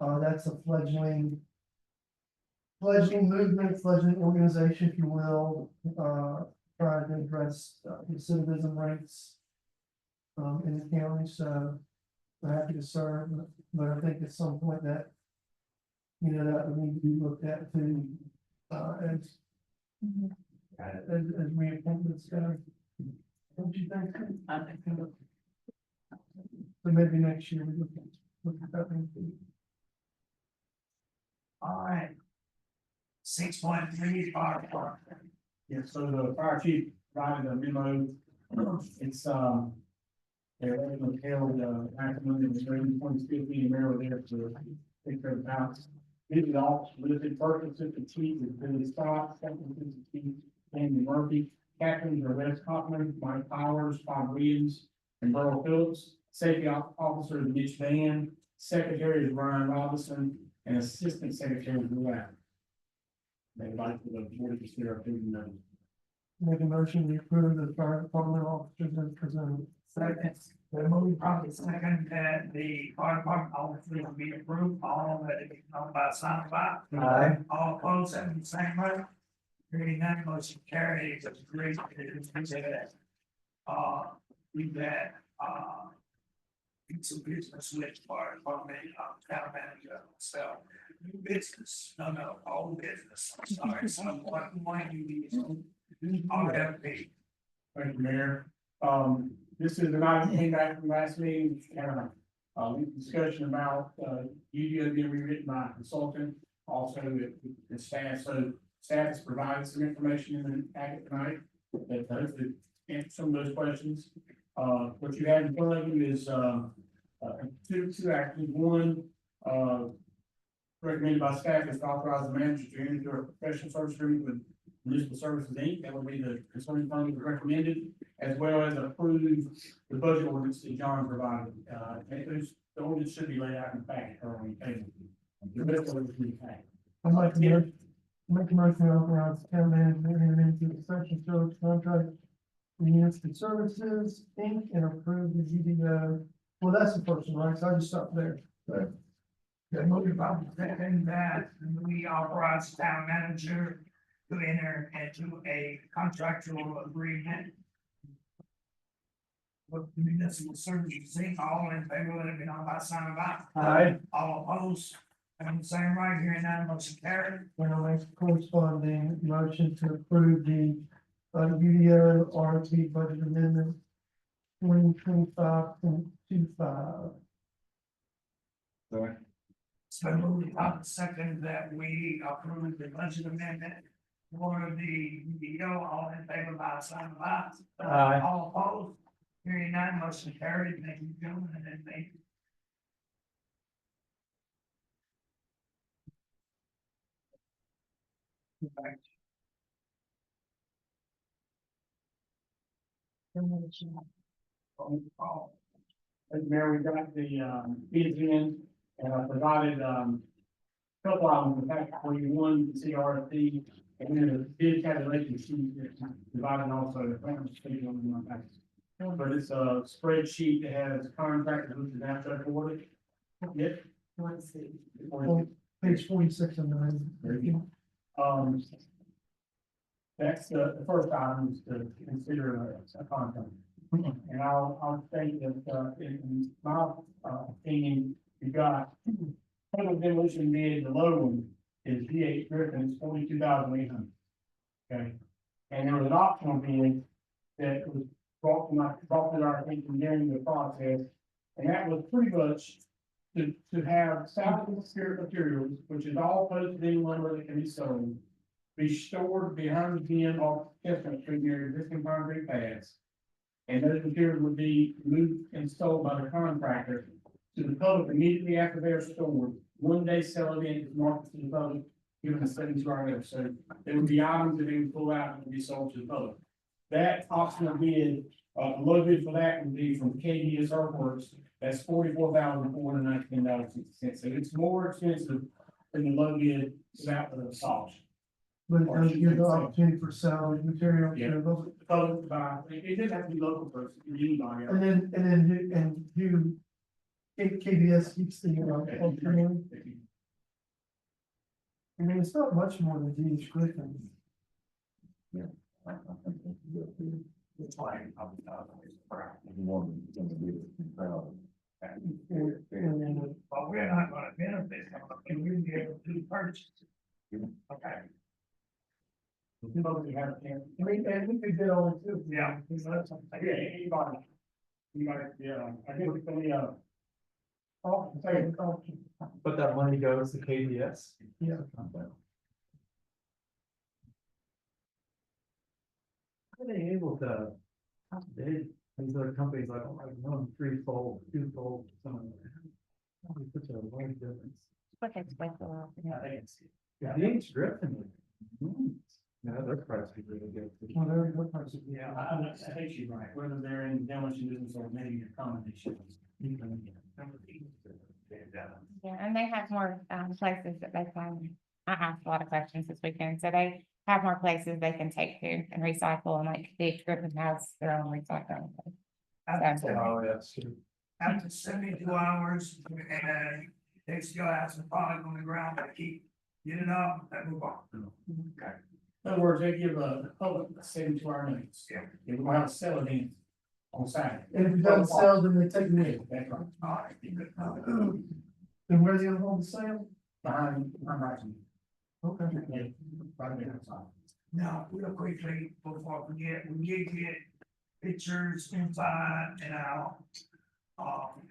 That's a fledgling movement, fledgling organization, if you will, trying to address recidivism rates in the county, so we're happy to serve, but I think at some point that, you know, that would need to be looked at too, as reappointments go. Don't you think? I think so. So maybe next year we look at that. All right. 6.3 fire department. Yeah, so the fire chief provided a memo. It's, they're going to tell the maximum in the 25th meeting, Maryland, there to take care of the house. Maybe the office listed first assistant chief is Billy Scott, second assistant chief, Andy Murphy, captains are Wes Hoffman, Mike Powers, Bob Williams, and Burl Phillips. Safety officer is Mitch Van, secretary is Ryan Robinson, and assistant secretary is Lou Allen. They'd like for the board to consider approving those. Make a motion to approve the fire department officers as presented. Second, the movie probably second that the fire department officers will be approved, all that it be known by sign of aye. Aye. All opposed, having the same vote. Hearing none, motion carries. It's great. We've had, some business with fire department, town manager, so. New business, no, all business, I'm sorry, so one you need, RFP. Thank you, Mayor. This is about came back from last meeting, kind of, discussion about, UDO being rewritten by a consultant, also the staff, so staff has provided some information in the packet tonight that hopefully answer some of those questions. What you have in front of you is, two actions. One, recommended by staff is to authorize the manager to enter into a professional service agreement with Municipal Services Inc. That would be the consulting firm that recommended, as well as approve the budget ordinance that John provided. The ordinance should be laid out in the packet or on the table. The best ordinance in the packet. I'd like to make a motion to authorize the town manager to enter into the special service contract with Municipal Services Inc. and approve the UDO. Well, that's the first one, right? So I just stopped there. The movie probably second that we authorize the town manager to enter into a contractual agreement with Municipal Services Inc. All in favor, let it be known by sign of aye. Aye. All opposed, and the same right here, none, motion carried. And I'll make a corresponding motion to approve the UDO RFP budget amendment 2025.25. Sorry. So moved up second that we approve the budget amendment for the UDO, all in favor by sign of aye. Aye. All opposed, hearing none, motion carried. Thank you, gentlemen, and thank you. As Mayor, we got the, bids in, and I provided, couple of them, in fact, for you, one, you can see RFP, and then the bid calculation sheet, that's divided also, the front sheet on one back. But it's a spreadsheet that has contractors listed after awarded. Yep. Let's see. Page 46 of the. Very good. That's the first item is to consider a contract. And I'll state that, in my, opinion, you got total demolition bid, the low one is GH Griffin, it's $42,800. Okay, and there was an optional bid that was brought to our attention during the process, and that was pretty much to have salvage spirit materials, which is all post-beam lumber that can be sold, be stored behind the bin off Chestnut Street near existing concrete pads. And those materials would be moved and sold by the contractor to the public immediately after they're stored. One day sell it in, market to the public given a 72-hour notice, so there would be items that they would pull out and would be sold to the public. That optional bid, the low bid for that would be from KDS Earthworks, that's $44,419.60, so it's more expensive than the low bid without the salt. But it does give the opportunity for salvage material. Yeah. The public to buy, it didn't have to be local person, it could be anybody else. And who, KBS keeps the, I mean, it's not much more than D.H. Griffin. It's like, you want to be proud. But we're not gonna benefit from it, and we'll be able to purchase it. Okay, Public have, And we could get on it too. yeah. anybody, yeah, I guess it's gonna be, But that money goes to KDS? Yeah. How are they able to, how big, these other companies like, one, threefold, twofold, some of them. Such a large difference. What it's with the law. I think it's. Yeah, D.H. Griffin. Yeah, their price is really good. Well, there you go. Yeah, I think you're right, whether they're in demolition business or maybe a combination. Yeah, and they have more places that they can, I asked a lot of questions this weekend, so they have more places they can take to and recycle, and like the Griffin has their own recycling. After Oh, that's true. 72 hours, and they still have some product on the ground, they keep, get it up, and move on. Okay. In other words, they give the public 72-hour notice. Yeah. They will have to sell it in on Saturday. And if it doesn't sell, then they take it in. That's right. All right, good. And where's the other home sale? Behind Rising. Okay. Yeah, right there outside. Now, real quickly, before I forget, we did get pictures inside and out.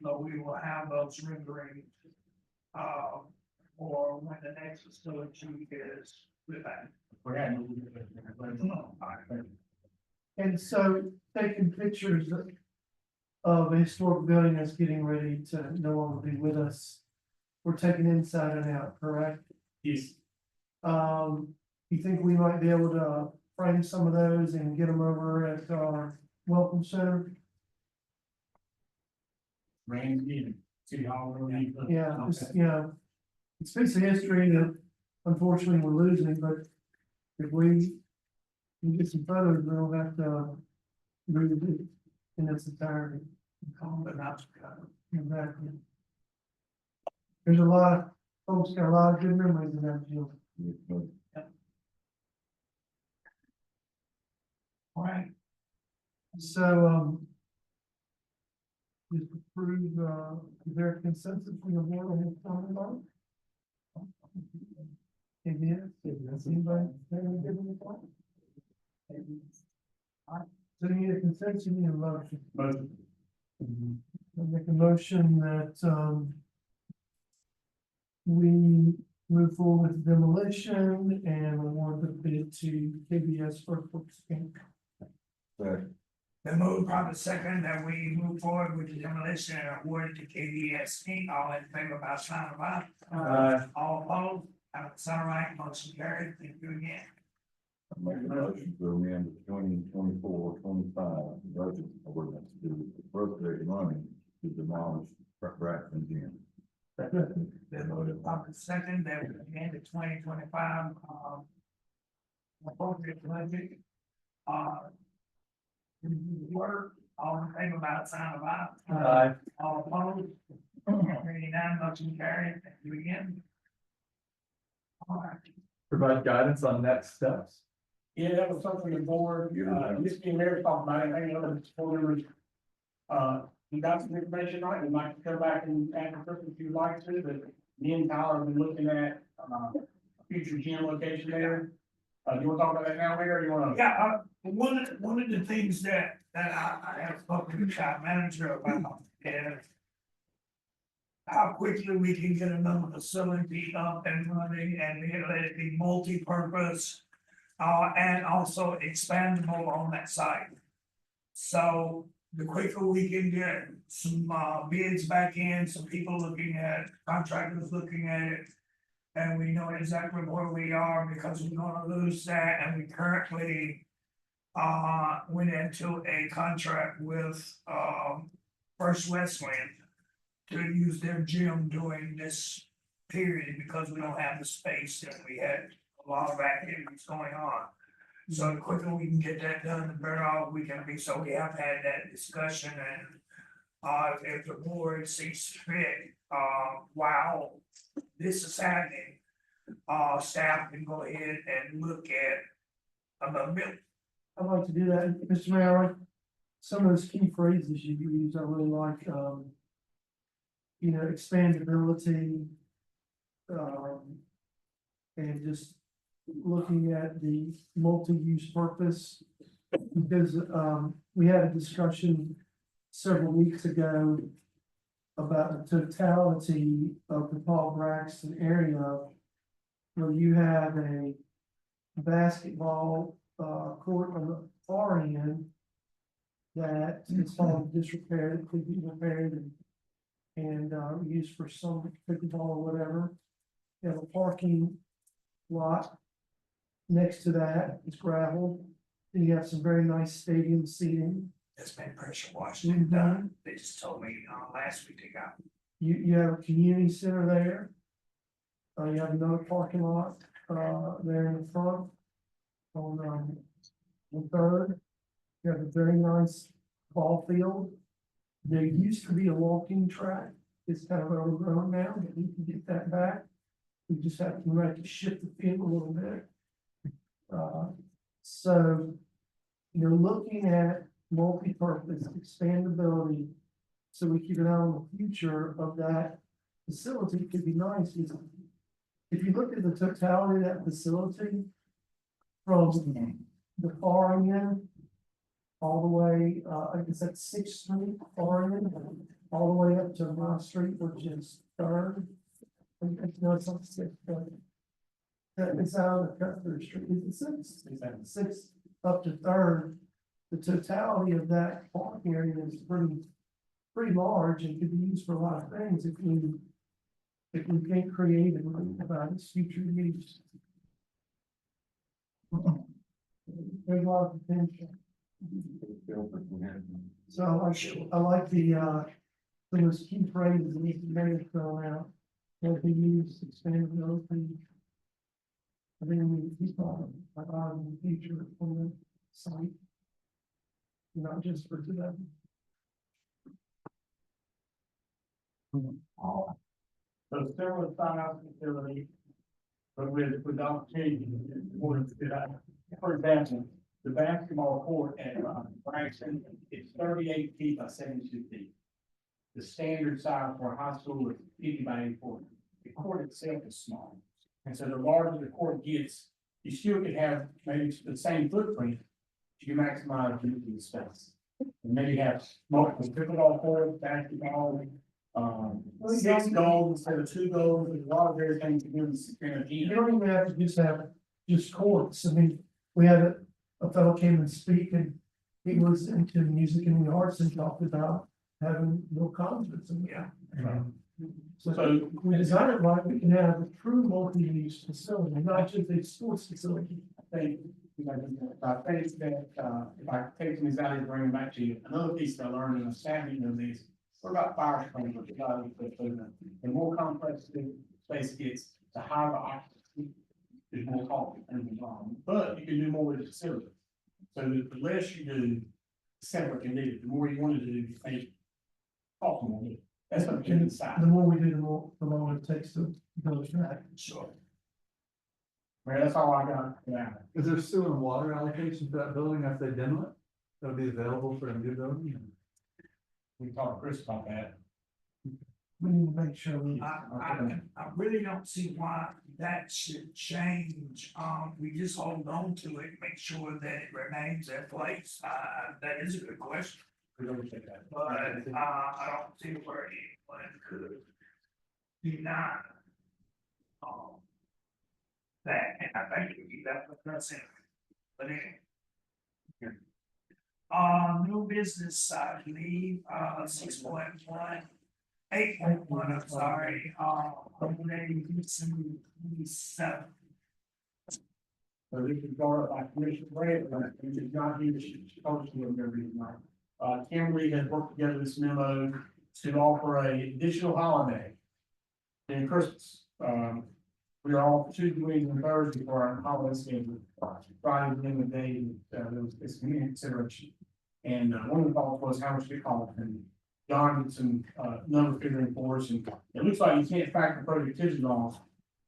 So we will have those rendering, for when the next facility is with that. We had. And so taking pictures of a historic building that's getting ready to no longer be with us. We're taking inside and out, correct? Yes. You think we might be able to frame some of those and get them over at our welcome center? Rain, in City Hall. Yeah, just, you know, it's a piece of history that unfortunately we're losing, but if we get some photos, we'll have to read it in its entirety. Exactly. There's a lot, folks got a lot of good memories in that deal. All right, So, just approve, is there a consensus from the board on this talking about? Yes, anybody? So you need a consensus, you need a motion. I'll make a motion that, we move forward with demolition and we want the bid to KBS Earthworks Inc. the move probably second that we move forward with the demolition and award to KDS Inc. All in favor about sign of aye. All opposed, out of the sign right, motion carried, thank you again. Make a motion to amend the 2024-25 budget ordinance to appropriate money to demolish Braxton Gym. The move probably second that we amend the 2025 appropriate budget. Work, all in favor about sign of aye. All opposed, 39, motion carried, thank you again. All right. Provide guidance on next steps. Yeah, that was something the board, this being Mary talked about it, hanging over the board members. You got some information, right? We might come back and add the person if you'd like to, but me and Tyler have been looking at, a future gym location there. You wanna talk about that now, Mayor, or you wanna? Yeah, one of the things that I have spoken to the shop manager about is how quickly we can get another facility up and running and let it be multi-purpose, and also expandable on that site. So the quicker we can get some bids back in, some people looking at, contractors looking at it, And we know exactly where we are because we're gonna lose that, and we currently. Went into a contract with, First Wesleyan. To use their gym during this period because we don't have the space and we had a lot of activities going on. So the quicker we can get that done, the better off we can be, so we have had that discussion and. If the board sees fit, while this is happening. Staff can go ahead and look at the bill. I'd like to do that, Mr. Mayor, I like some of those key phrases you use, I really like, you know, expandability. And just looking at the multi-use purpose. Because, we had a discussion several weeks ago about the totality of the Paul Braxton area. Where you have a basketball, court on the far end. That is falling disrepair, it could be repaired and used for some pickleball or whatever. You have a parking lot next to that, it's gravel. Then you have some very nice stadium seating. It's been pressure washed and done. They just told me, last week they got. You have a community center there. You have another parking lot, there in the front. On, the third. You have a very nice ball field. There used to be a walking track. It's kind of overgrown now, but we can get that back. We just have to like shift the field a little bit. So. You're looking at multi-purpose expandability. So we keep an eye on the future of that facility. It could be nice. If you look at the totality of that facility. From the far end. All the way, I guess that's 6th Street, far end, all the way up to my street, which is third. No, it's not 6th, but. It's out of the Cuthbert Street, is it 6th? 6th up to third. The totality of that park area is pretty large and could be used for a lot of things if we think creatively about its future use. There's a lot of potential. So I like the those key phrases that Mr. Mayor thrown out, that we use expandability. I think we keep on in the future on the site. Not just for today. So several sign-out facility, but without changing, for example, the basketball court at Braxton, it's 38 feet by 72 feet. The standard size for a high school is 50 by 84. The court itself is small, and so the larger the court gets, you still could have maybe the same footprint. You maximize the space, and maybe have multiple pickleball courts, basketball. 6 goals instead of 2 goals, there's a lot of everything to do in a You gym. don't even have to have just courts. I mean, we had a fellow came and speak and he was into music and the arts and talked about having no concerts and So we design it right, we can have a true multi-use facility, not just a sports facility. I think that, if I take some examples, bring them back to you, another piece that I learned in a staffing of these, what about fire sprinklers? The more complex the space gets, the higher the occupancy. Is more costly and but you can do more with the facility. So the less you do, the simpler it can be. The more you want to do, you think cost more. That's what you decide. The more we do, the longer it takes to go track. Sure. Man, that's all I got for now. Is there sewer and water allocation for that building after they demo it? That'll be available for a new building? We talked to Chris about that. We need to make sure we. I really don't see why that should change. We just hold on to it, make sure that it remains in place. That is a good question. We don't take that. But, I don't see where anyone could deny. That, and I think we keep that with us in. But anyway. New business, I believe, 6.1. 8.1, I'm sorry, eliminating some, seven. So this is brought up by Commissioner Brand, which is not here, she's supposed to be there tonight. Kimberly has worked together this memo to offer a additional holiday in Christmas. We are all Tuesday, Wednesday, and Thursday for our holiday schedule. Friday, the end of the day, it's community consideration. And one of the thoughts was how much it cost, and John did some number figuring for us, and it looks like you can't factor productivity loss,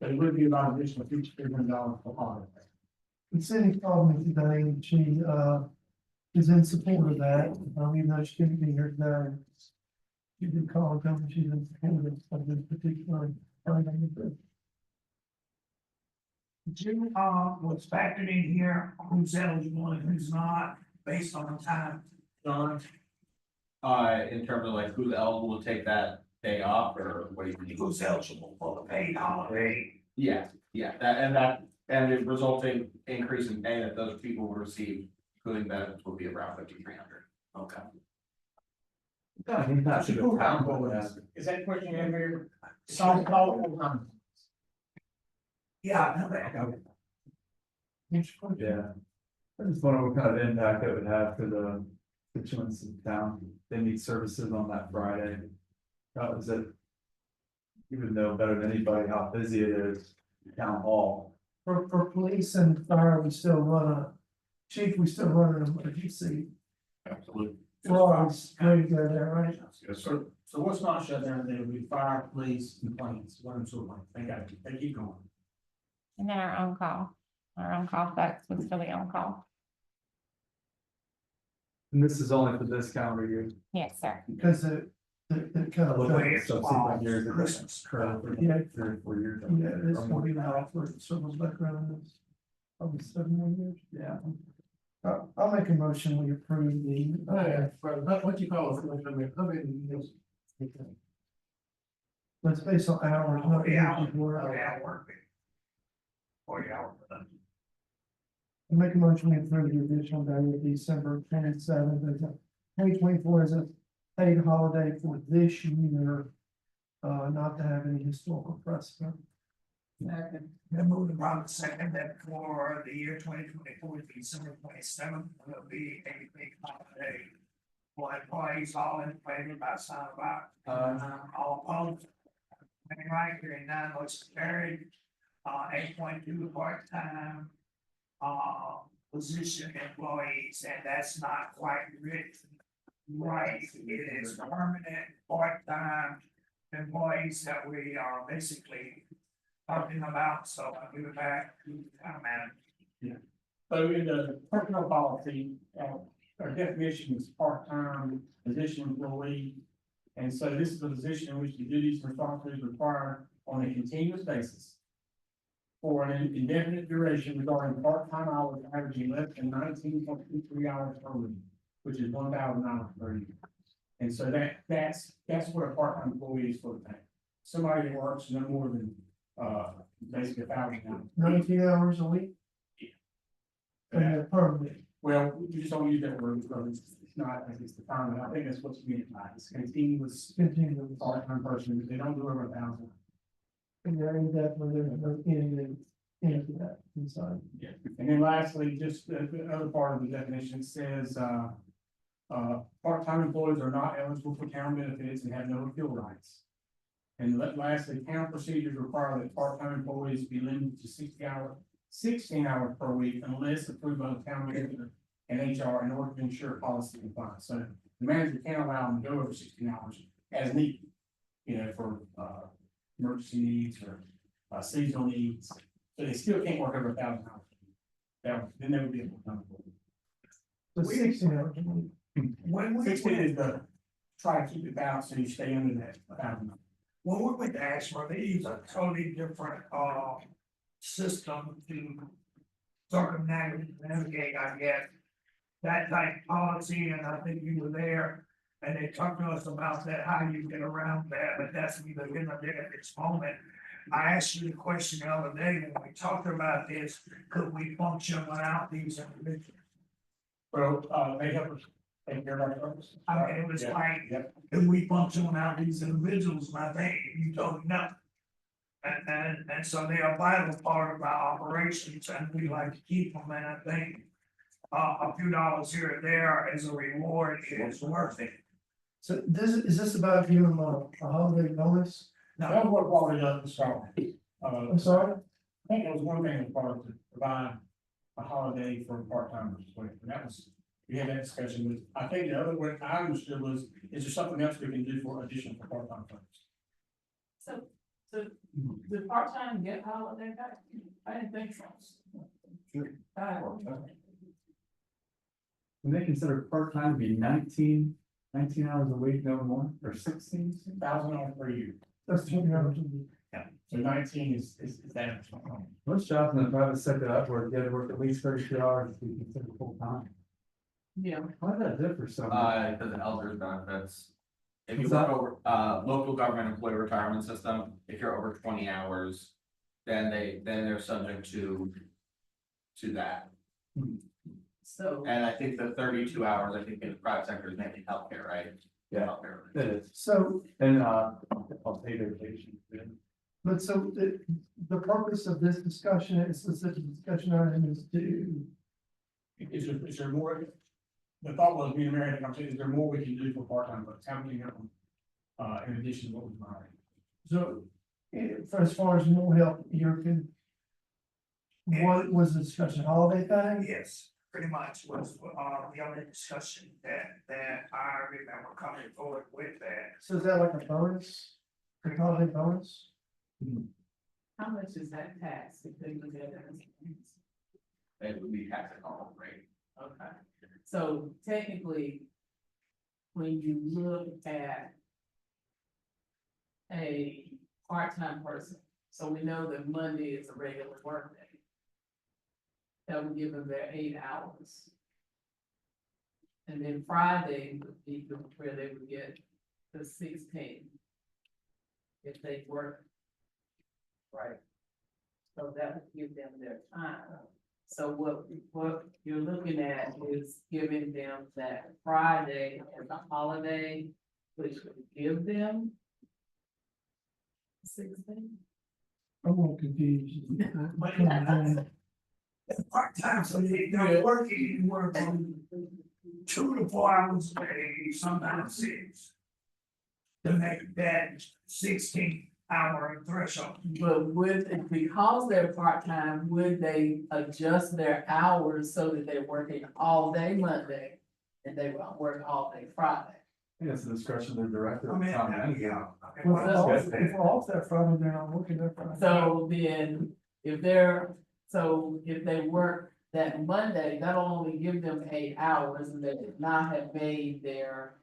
but it would be about an additional $5,300 per holiday. The city called me today, and she, is in support of that, even though she couldn't be here today. She did call and tell me she's in support of this particular item. Jim, was factored in here, who's eligible and who's not, based on the time. John? In terms of like who's eligible to take that day off or what do you mean? Who's eligible for the paid holiday? Yeah, and the resulting increase in pay that those people will receive, including benefits, will be around 5,300. Okay. Is that question in here? Some call full time. Yeah, I know that. Yeah. I just wonder what kind of impact it would have for the constituents in town. They need services on that Friday. How is it? You would know better than anybody how busy it is, town hall. For police and fire, we still run chief, we still run an emergency. Absolutely. Florence, ready to go there, right? Yes, sir. So what's not shut down there will be fire, police, and planes, one and two, they got, they keep going. And then our own call folks would still be on call. And this is only for this calendar year. Yes, sir. Because it kind of. way it's So it seems like years ago. Christmas. Correct. Yeah. 3 or 4 years. Yeah, this will be now for circles back around this. Probably 7 more years. Yeah. I'll make a motion, we approve the. What you call it? But it's based on hours, not the Yeah, hours work. work. 40 hours for them. I make a motion, we approve the additional day of December 27th, as a 2024 as a paid holiday for this year. Not to have any historical precedent. Then moving around the second, that for the year 2024, December 27th, will be a big holiday. For employees, all in favor by sign of aye. All opposed. Right, hearing none, motion carried. 8.2 part-time, position employees, and that's not quite written right. It is permanent, part-time employees that we are basically talking about, so I'll give it back to the town manager. So in the personnel policy, our definition is part-time position employee. And so this is a position in which the duties and responsibilities are required on a continuous basis for an indefinite duration regarding part-time hours averaging less than 19.23 hours per week, which is 1,000 hours per year. And so that's what a part-time employee is for the town. Somebody that works no more than basically 1,000 hours. 19 hours a week? And permanent. Well, we just don't use that word because it's not, as it's defined, I think that's what's meant by it. It's continuous part-time person, they don't do over 1,000. And there ain't definitely, there's no anything into that inside. Yeah. And then lastly, just the other part of the definition says, part-time employees are not eligible for town benefits and have no appeal rights. And lastly, town procedures require that part-time employees be limited to 16 hours per week unless approved by the town manager and HR in order to ensure policy compliance. So the manager can't allow them to go over 16 hours as needed, for emergency needs or seasonal needs. So they still can't work over 1,000 hours. Then they would be able to come. So 16 hours a week. When we 16 went, is the try to keep it balanced so you stay under that 1,000. when we went to Ashburn, they use a totally different, system to circumnavigate, I guess. That type of policy, and I think you were there, and they talked to us about that, how you get around that, but that's neither here nor there at this moment. I asked you the question the other day when we talked about this, could we function without these individuals? Well, they have Take care of our folks. I mean, it was Yeah, like, yep. if we function without these individuals, my thing, you told me no. And so they are a vital part of our operations and we like to keep them, and I think. A few dollars here or there as a reward is worth it. So is this about giving them a holiday bonus? That was what brought it up to start. I'm sorry? I think it was one thing that part of to provide a holiday for part-timers, and that was, we had that discussion with, I think the other way I understood was, is there something else we can do for additional for part-time folks? So, the part-time get holiday back? I didn't think so. Sure. Uh, And they consider part-time to be 19 hours a week, no more, or 16? $1,000 per year, That's 20 hours a week. so 19 is that. Most jobs in the private sector I've worked, you had to work at least 32 hours to be considered full-time. Yeah. Why does that differ so much? Because the elders benefits. If you What's work that? over, local government employee retirement system, if you're over 20 hours, then they're subject to that. So, And I think the 32 hours, I think in the private sector is mainly healthcare, right? Yeah. Healthcare. It is, So, and, I'll pay vacation. but so the purpose of this discussion, is such a discussion item is to, Is there more, the thought was, me and Mary had a conversation, is there more we can do for part-time folks, how we can help them? In addition to what we've already. so, for as far as more help, what was the discussion, holiday thing? Yes, pretty much was, the only discussion that I remember coming forward with that. So is that like a bonus, a holiday bonus? how much is that tax if they do that? It would be tax at normal rate. Okay, so technically, when you look at a part-time person, so we know that Monday is a regular work day. That would give them their 8 hours. And then Friday would be where they would get the 16. If they work. Right. So that would give them their time. So what you're looking at is giving them that Friday as a holiday, which would give them 16. I'm a little confused. Part-time, so they're working, you work on 2 to 4 hours a day, sometimes 6. To make that 16-hour threshold. But because they're part-time, would they adjust their hours so that they're working all day Monday? And they won't work all day Friday? I think that's the discretion of the director. I of mean, town manager. yeah. Well, Well, if we're off that Friday, they're not working that Friday. So then, if they work that Monday, that'll only give them 8 hours and they did not have made their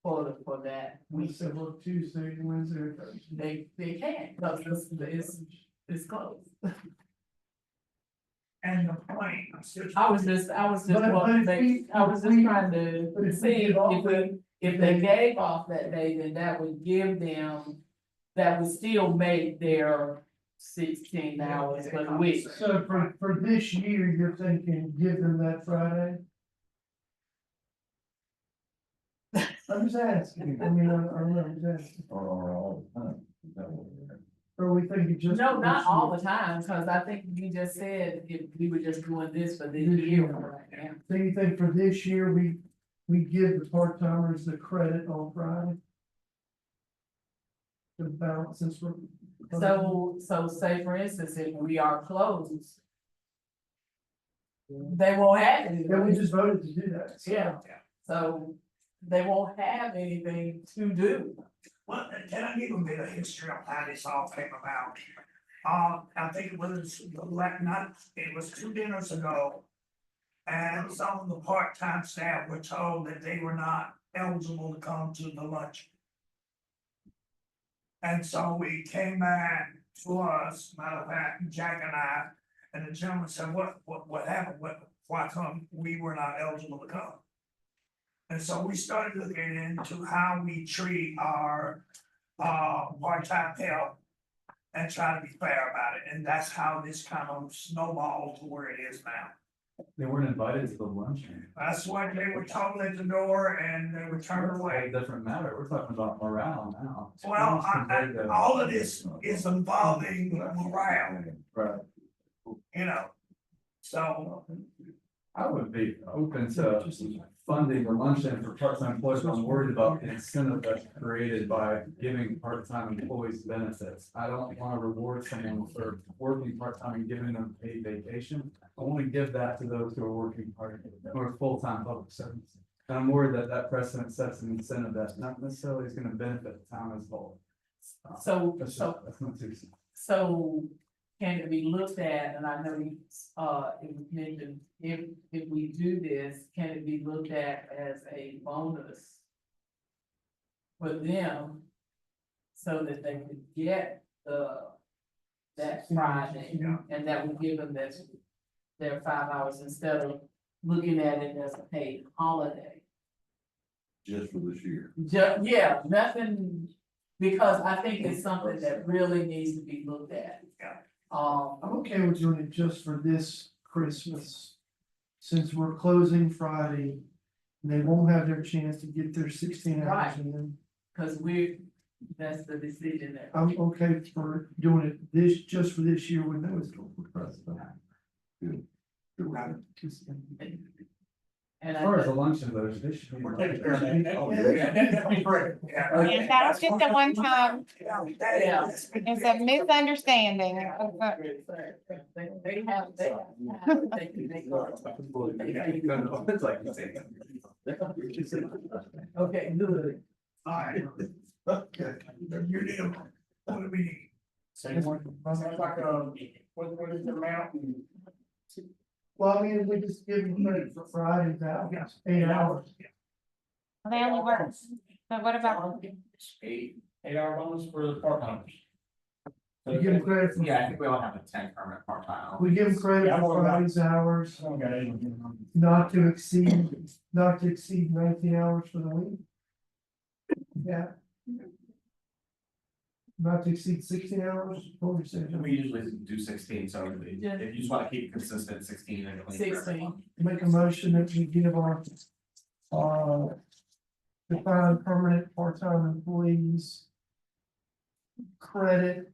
quota for that We week. said, well, Tuesday, Wednesday, or Thursday. They can't, because it's closed. And the point, I'm still. I was just But wanting to if make, I was just trying to But if we see give off if they gave off that day, then that would give them, that would still make their 16 hours for the week. So for this year, you're thinking, give them that Friday? I'm just asking, I mean, I'm just asking, Or all the time. Is that what we're- or we think it just. No, not all the time, because I think you just said if we were just doing this for this year right now. So you think for this year, we give the part-timers the credit on Friday? The balance since we're. So say for instance, if we are closed. They won't have anything. Yeah, we just voted to do that. so- Yeah, so they won't have anything to do. Well, can I give a bit of history of how this all came about? I think it was, it was 2 dinners ago. And some of the part-time staff were told that they were not eligible to come to the lunch. And so we came back to us, matter of fact, Jack and the gentleman said, what happened? Why come we were not eligible to come? And so we started looking into how we treat our, part-time help and try to be fair about it. And that's how this kind of snowballed to where it is now. They weren't invited to the lunch. That's what they were told at the door and they were turned away. Doesn't matter, we're talking about morale now. Well, all of this is involving morale, Right. you know, so. I would be open to funding the luncheon for part-time employees, I'm worried about the incentive that's created by giving part-time employees benefits. I don't wanna reward someone for working part-time and giving them paid vacation. I wanna give that to those who are working part, who are full-time public servants. And I'm worried that that precedent sets an incentive that's not necessarily is gonna benefit the town as a whole. That's not too. So can it be looked at, and I know you, it was mentioned, if we do this, can it be looked at as a bonus for them so that they could get that Friday, and that would give them their 5 hours instead of looking at it as a paid holiday? Just for this year. Yeah, nothing, because I think it's something that really needs to be looked at. I'm okay with doing it just for this Christmas. Since we're closing Friday, they won't have their chance to get their 16 hours Right. in. Cause that's the decision that. I'm okay for doing it just for this year with no historical precedent. Good. And As far as the I, luncheon goes, they should be. We're taking care of that. Oh, yeah, that'd be great. And that was just a one time, yeah. it's a misunderstanding. They have. Okay, good. Alright. Okay. You need a, what do we need? Sounds like, what is the amount? Well, I mean, we just give them credit for Fridays out, 8 hours. They only work, but what about, 8 hour bonus for the part-timers. We give them credit for, Yeah, I think we all have a 10 permanent part-time. we give them credit for Friday's hours, not to exceed 19 hours for the week. Yeah. Not to exceed 16 hours, what we say, We usually do 16, so if you just wanna keep it consistent, 16 and. clean for everyone. make a motion that we give our defined permanent part-time employees credit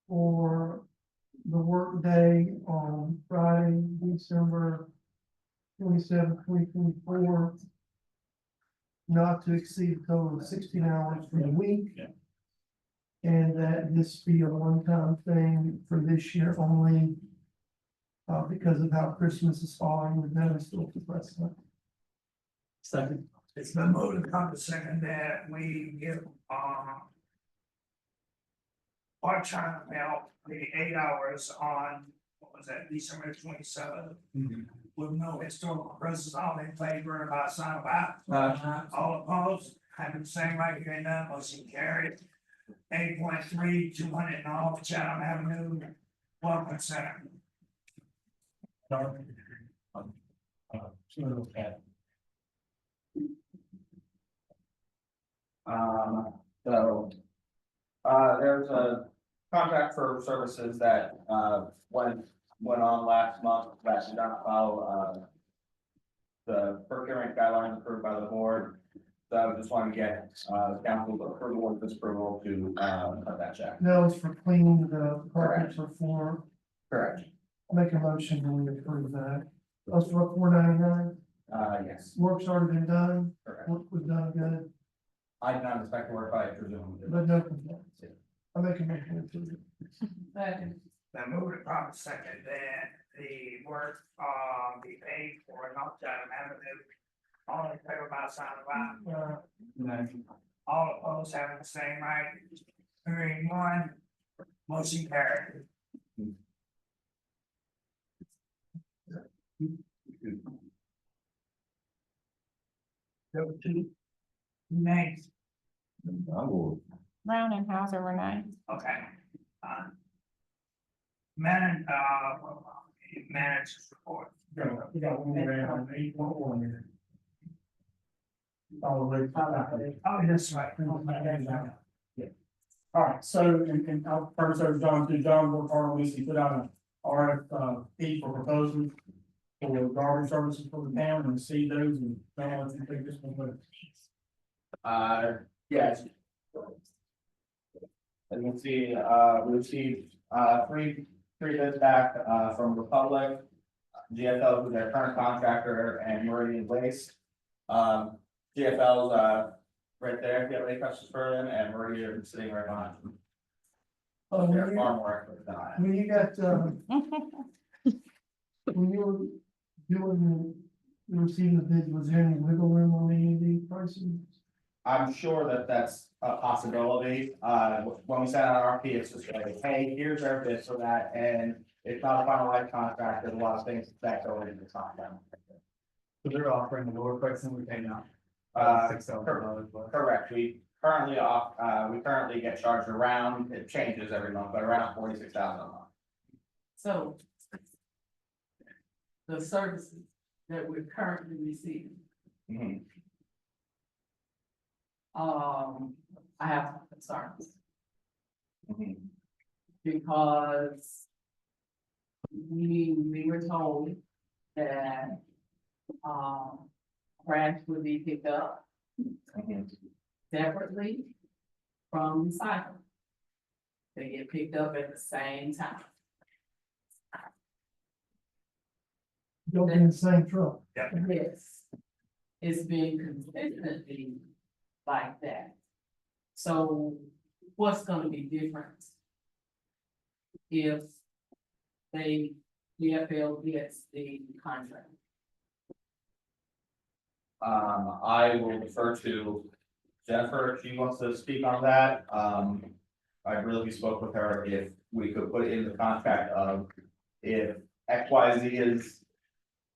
for the work day on Friday, December 27th, 2024, not to exceed a total of 16 hours for the week. Yeah. And that this be a one-time thing for this year only, because of how Christmas is falling with no historical precedent. Second. It's been moved and come to second that we give, part-time help the 8 hours on, what was that, December 27th? With no historical presence, all in favor, about sign of aye. All opposed, having the same right here, none, motion carried. 8.3, 200 and all, Chatham Avenue, Welcome Center. There's a contract for services that, went on last month that did not follow, the procurement guidelines approved by the board. So I just wanted to get, council's approval or disapproval to, cut that check. That was for cleaning the carpets or floor. Correct. Make a motion when we approve that. That's for $4.99. Yes, Work's already been done. correct. Work was done good, I did not expect to work, but I presume. but no complaints. I make a motion to approve it. Now move it proper second that the work, be paid for North Chatham Avenue. All in favor, by sign of aye. All opposed, having the same right. Hearing one, motion carried. Number two. Names, I will, Brown and Hauser were nice. okay. Managers report. We got one more on 8.1 here. Oh, wait. Oh, that's right. All right, so, and I'll first over John, John worked hard on this, he put out RFP for proposals for garbage services for the town and see those and tell us if you think this one. Yes. As you can see, we received, three bids back, from Republic, GFL, who's their current contractor, and Meridian Waste. GFL's, right there, if you have any questions for them, and Meridian is sitting right behind them. Oh, They're far more expert than I am. when you got, when you were doing, you were receiving the bids, was there any wiggle room on any of these prices? I'm sure that that's a possibility. When we send out our RFP, it's just like, hey, here's our bid for that, and it's not a finalized contract, there's a lot of things that go into the contract. So they're offering the lower price than we pay now. $6,000. Correct, we currently get charged around, it changes every month, but around 46,000 a month. So. The services that we're currently receiving, Mhm. I have some concerns. Mhm. Because we were told that, trash would be picked up Mhm. separately from recycling. They get picked up at the same time. Don't be in the same truck. Yes. It's been consistently like that. So what's gonna be different? If they, GFL gets the contract? I will defer to Jennifer if she wants to speak on that. I really spoke with her if we could put in the contract of if XYZ is.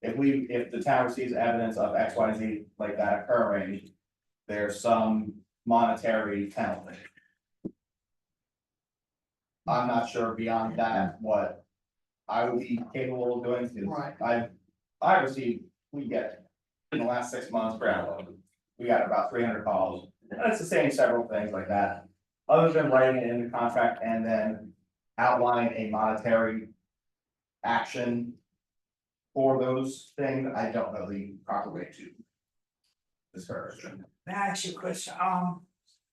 If the town receives evidence of XYZ like that occurring, there's some monetary penalty. I'm not sure beyond that what I would be capable of doing, because I received, we get in the last 6 months, we got about 300 calls. And it's the same several things like that, other than writing it in the contract and then outlining a monetary action for those things. I don't know the proper way to discourage them. May I ask you a question?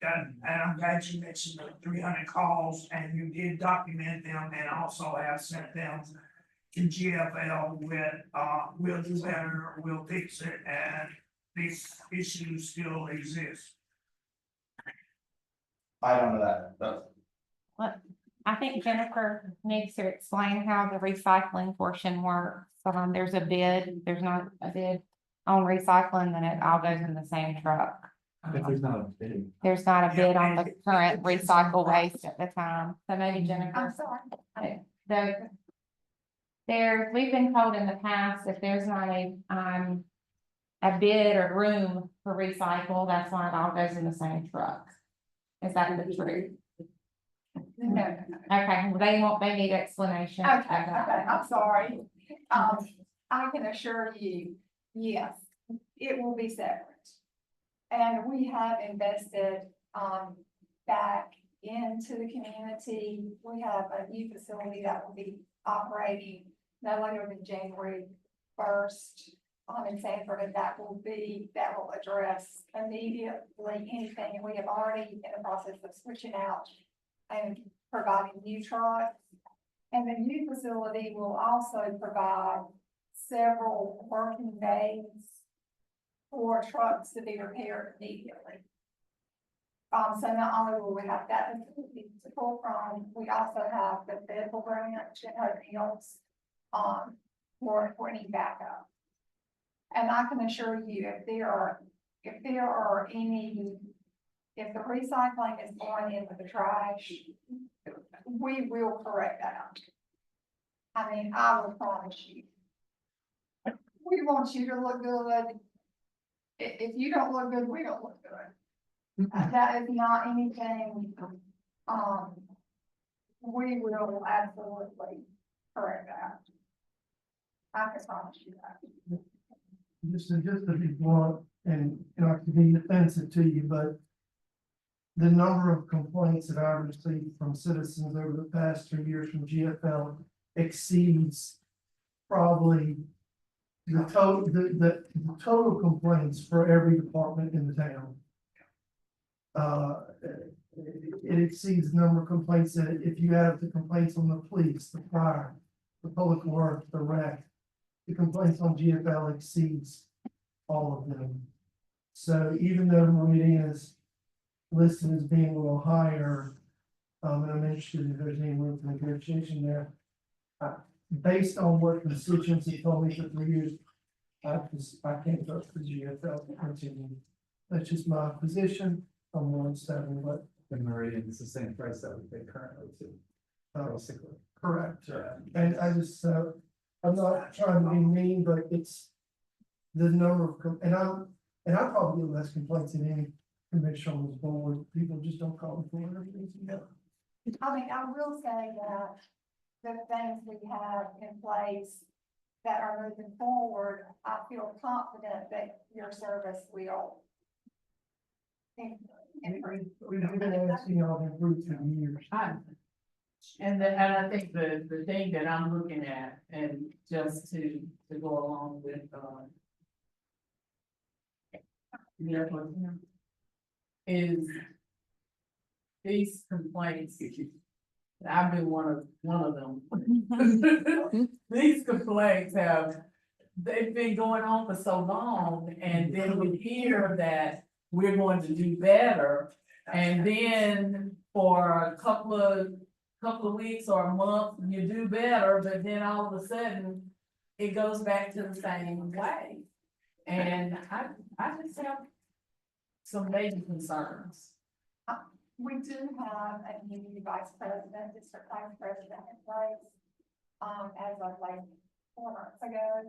And I'm glad you mentioned the 300 calls and you did document them and also have sent them to GFL with, we'll do better, we'll fix it, and these issues still exist. I don't know that. I think Jennifer needs to explain how the recycling portion works. There's a bid, there's not a bid on recycling, then it all goes in the same truck. If there's not a bid. There's not a bid on the current recycle waste at the time, so maybe Jennifer. I'm sorry. We've been told in the past if there's not a bid or room for recycle, that's why it all goes in the same truck. Is that the truth? No. Okay, well, they need explanation. Okay, I'm sorry. I can assure you, yes, it will be separate. And we have invested, back into the community. We have a new facility that will be operating no later than January 1st. In Sanford, and that will address immediately anything, and we have already in the process of switching out and providing new trucks. And the new facility will also provide several working days for trucks to be repaired immediately. So not only will we have that facility to pull from, we also have the federal branch and everything else, for any backup. And I can assure you, if the recycling is going in with the trash, we will correct that. I mean, I will promise you. We want you to look good. If you don't look good, we don't look good. That is not anything, we will absolutely correct that. I can promise you that. Just to be blunt and not to be offensive to you, but the number of complaints that I've received from citizens over the past 2 years from GFL exceeds probably the total complaints for every department in the town. It exceeds the number of complaints that if you have the complaints on the police, the fire, the public works, the rec, the complaints on GFL exceeds all of them. So even though Meridian is listed as being a little higher, and I'm interested if there's any room for negotiation there. Based on what constituents have told me for 3 years, I can't vote for GFL to continue. That's just my position. I'm 1-7, but The Meridian is the same price that we pay currently too, basically. correct. And I just, I'm not trying to be mean, but it's the number of, and I probably get less complaints than any commissioner on this board. People just don't call me for everything. I mean, I will say that the things we have in place that are moving forward, I feel confident that your service will improve. We've been asking y'all to improve for years. And I think the thing that I'm looking at, and just to go along with, is these complaints. I've been one of them. These complaints they've been going on for so long, and then we hear that we're going to do better. And then for a couple of weeks or a month, you do better, but then all of a sudden, it goes back to the same way. And I just have some major concerns. We do have a new vice president, district vice president in place, as of like 4 months ago.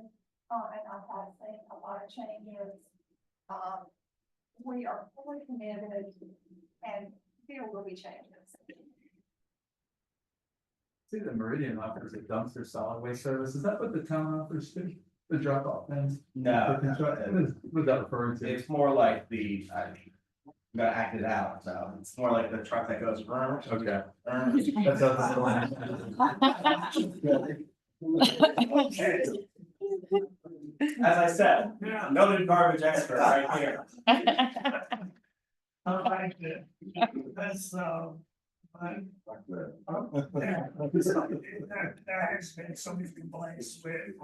And I've had seen a lot of changes. We are fully committed and there will be changes. See, the Meridian offers a dumpster solid waste service. Is that what the town offers too? The drop off bins? No, What that referring to? it's more like I'm gonna act it out, so it's more like the truck that goes. Okay. That's As I said, noted garbage expert right here. I like that. That's, there has been so many complaints with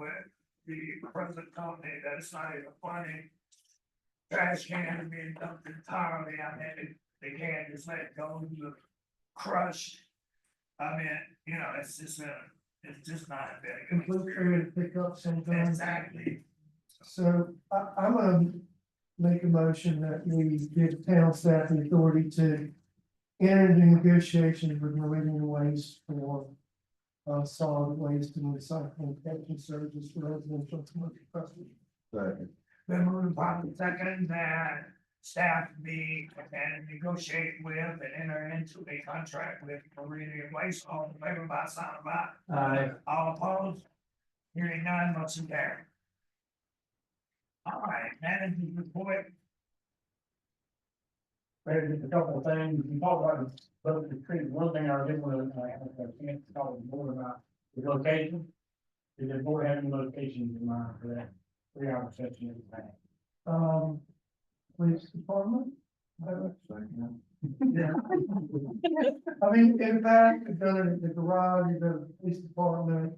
the present company that it's not even funny. Trash can being dumped entirely, I mean, they can't just let it go to crush. I mean, it's just not a very good. Complete area to pick up sometimes. Exactly. So I'm gonna make a motion that we give town staff the authority to enter into negotiations with Meridian Waste for solid waste and recycling collection services for residential and commercial customers. Second. Been moving probably second that staff be and negotiate with and enter into a contract with Meridian Waste. All in favor by sign of aye. Aye. All opposed? Hearing none, motion carried. All right, manager's report. There's just a couple of things, we talked about both the trees, one thing I did want to, have a chance to talk to the board about the location. Is the board having locations in mind for that 3-hour session in the past? Police department? Yeah. I mean, in fact, we've done it at the garage, we've done it at the police department,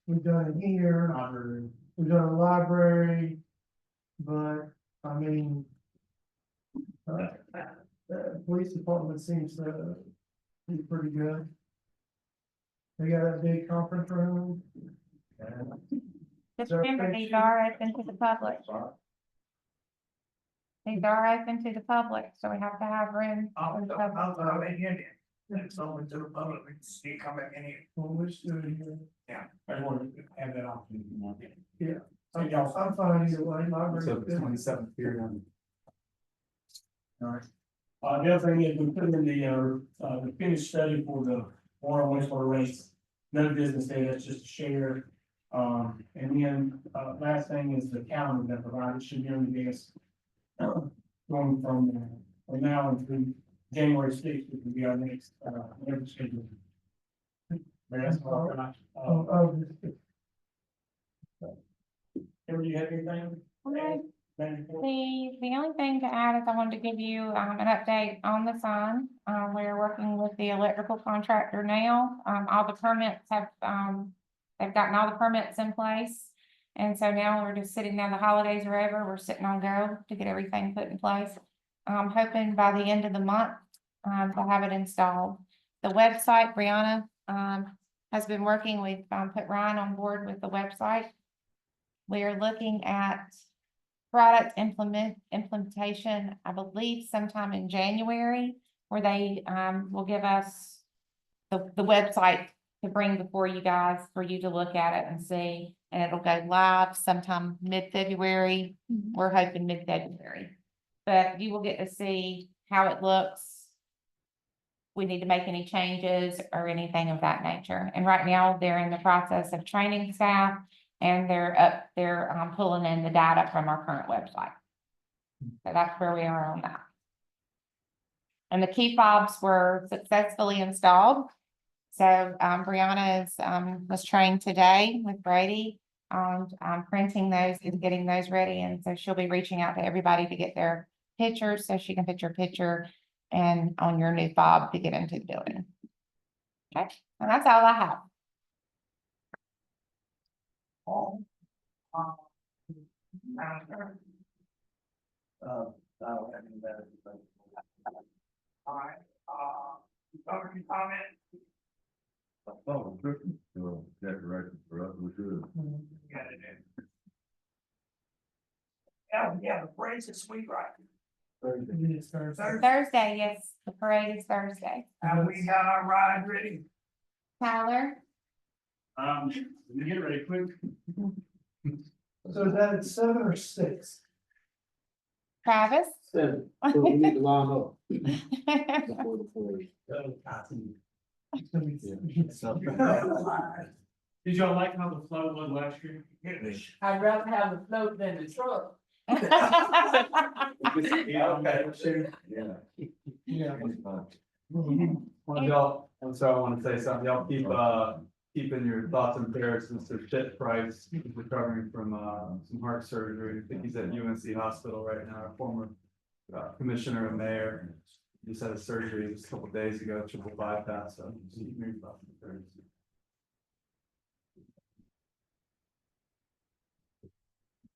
we've done it here, Library. we've done a library. But, I mean, the police department seems to be pretty good. They got a big conference room. Just remember, these are open to the public. These are open to the public, so we have to have room for the public. It's open to the public, we can see coming in here. Well, we're still here. I just wanted to have that option. Yeah. I'm fine either way. Library's So the good. 27th period on. Alright. The other thing is we put in the finished study for the water and wastewater rates. No business day, that's just a share. And then, last thing is the calendar that provided should be on the desk. Going from now until January 6th, which will be our next, schedule. Mayor, can I, Kimberly, you have anything? Okay. Madam Clerk? The only thing to add is I wanted to give you, an update on the sign. We're working with the electrical contractor now. All the permits have, they've gotten all the permits in place. And so now we're just sitting, now the holidays are over, we're sitting on go to get everything put in place. I'm hoping by the end of the month, to have it installed. The website, Brianna, has been working. We've, put Ryan on board with the website. We are looking at product implementation, I believe sometime in January, where they, will give us the website to bring before you guys, for you to look at it and see, and it'll go live sometime mid-February. We're hoping mid-February, but you will get to see how it looks. We need to make any changes or anything of that nature. And right now, they're in the process of training staff, and they're pulling in the data from our current website. So that's where we are on that. And the key fobs were successfully installed. So, Brianna was trained today with Brady on, printing those and getting those ready. And so she'll be reaching out to everybody to get their pictures, so she can put your picture and on your new fob to get into the building. Okay, and that's all I have. Madam Clerk? I don't have any better. All right, cover your comment. Oh, Christmas, decorations for us, we should. Got it in. Yeah, the parade's this week, right? Thursday. Thursday, yes, the parade is Thursday. Have we got our ride ready? Tyler? Let me get ready quick. So is that at 7 or 6? Travis? 7, so we need to line up before the parade. Did y'all like how the float was last year? I'd rather have the float than the truck. Yeah, okay. Yeah. Yeah. That's fine. One of y'all, I'm sorry, I want to say something. Y'all keeping your thoughts and prayers. Mr. Chet Price, he's recovering from, some heart surgery. I think he's at UNC Hospital right now, a former, commissioner and mayor. He just had a surgery just a couple days ago, triple bypass, so just keep your thoughts and prayers.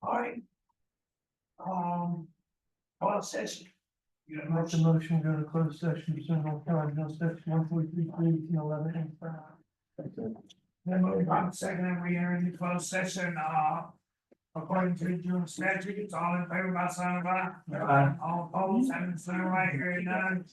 All right. Closed session. You got a Make the motion? motion, go to closed session, pursuant to Ohio General Section 143, 11, and 5. Then moved by the second, and we enter into closed session, according to the June statutes, all in favor by sign of aye. Aye. All opposed, having the sign right here, none.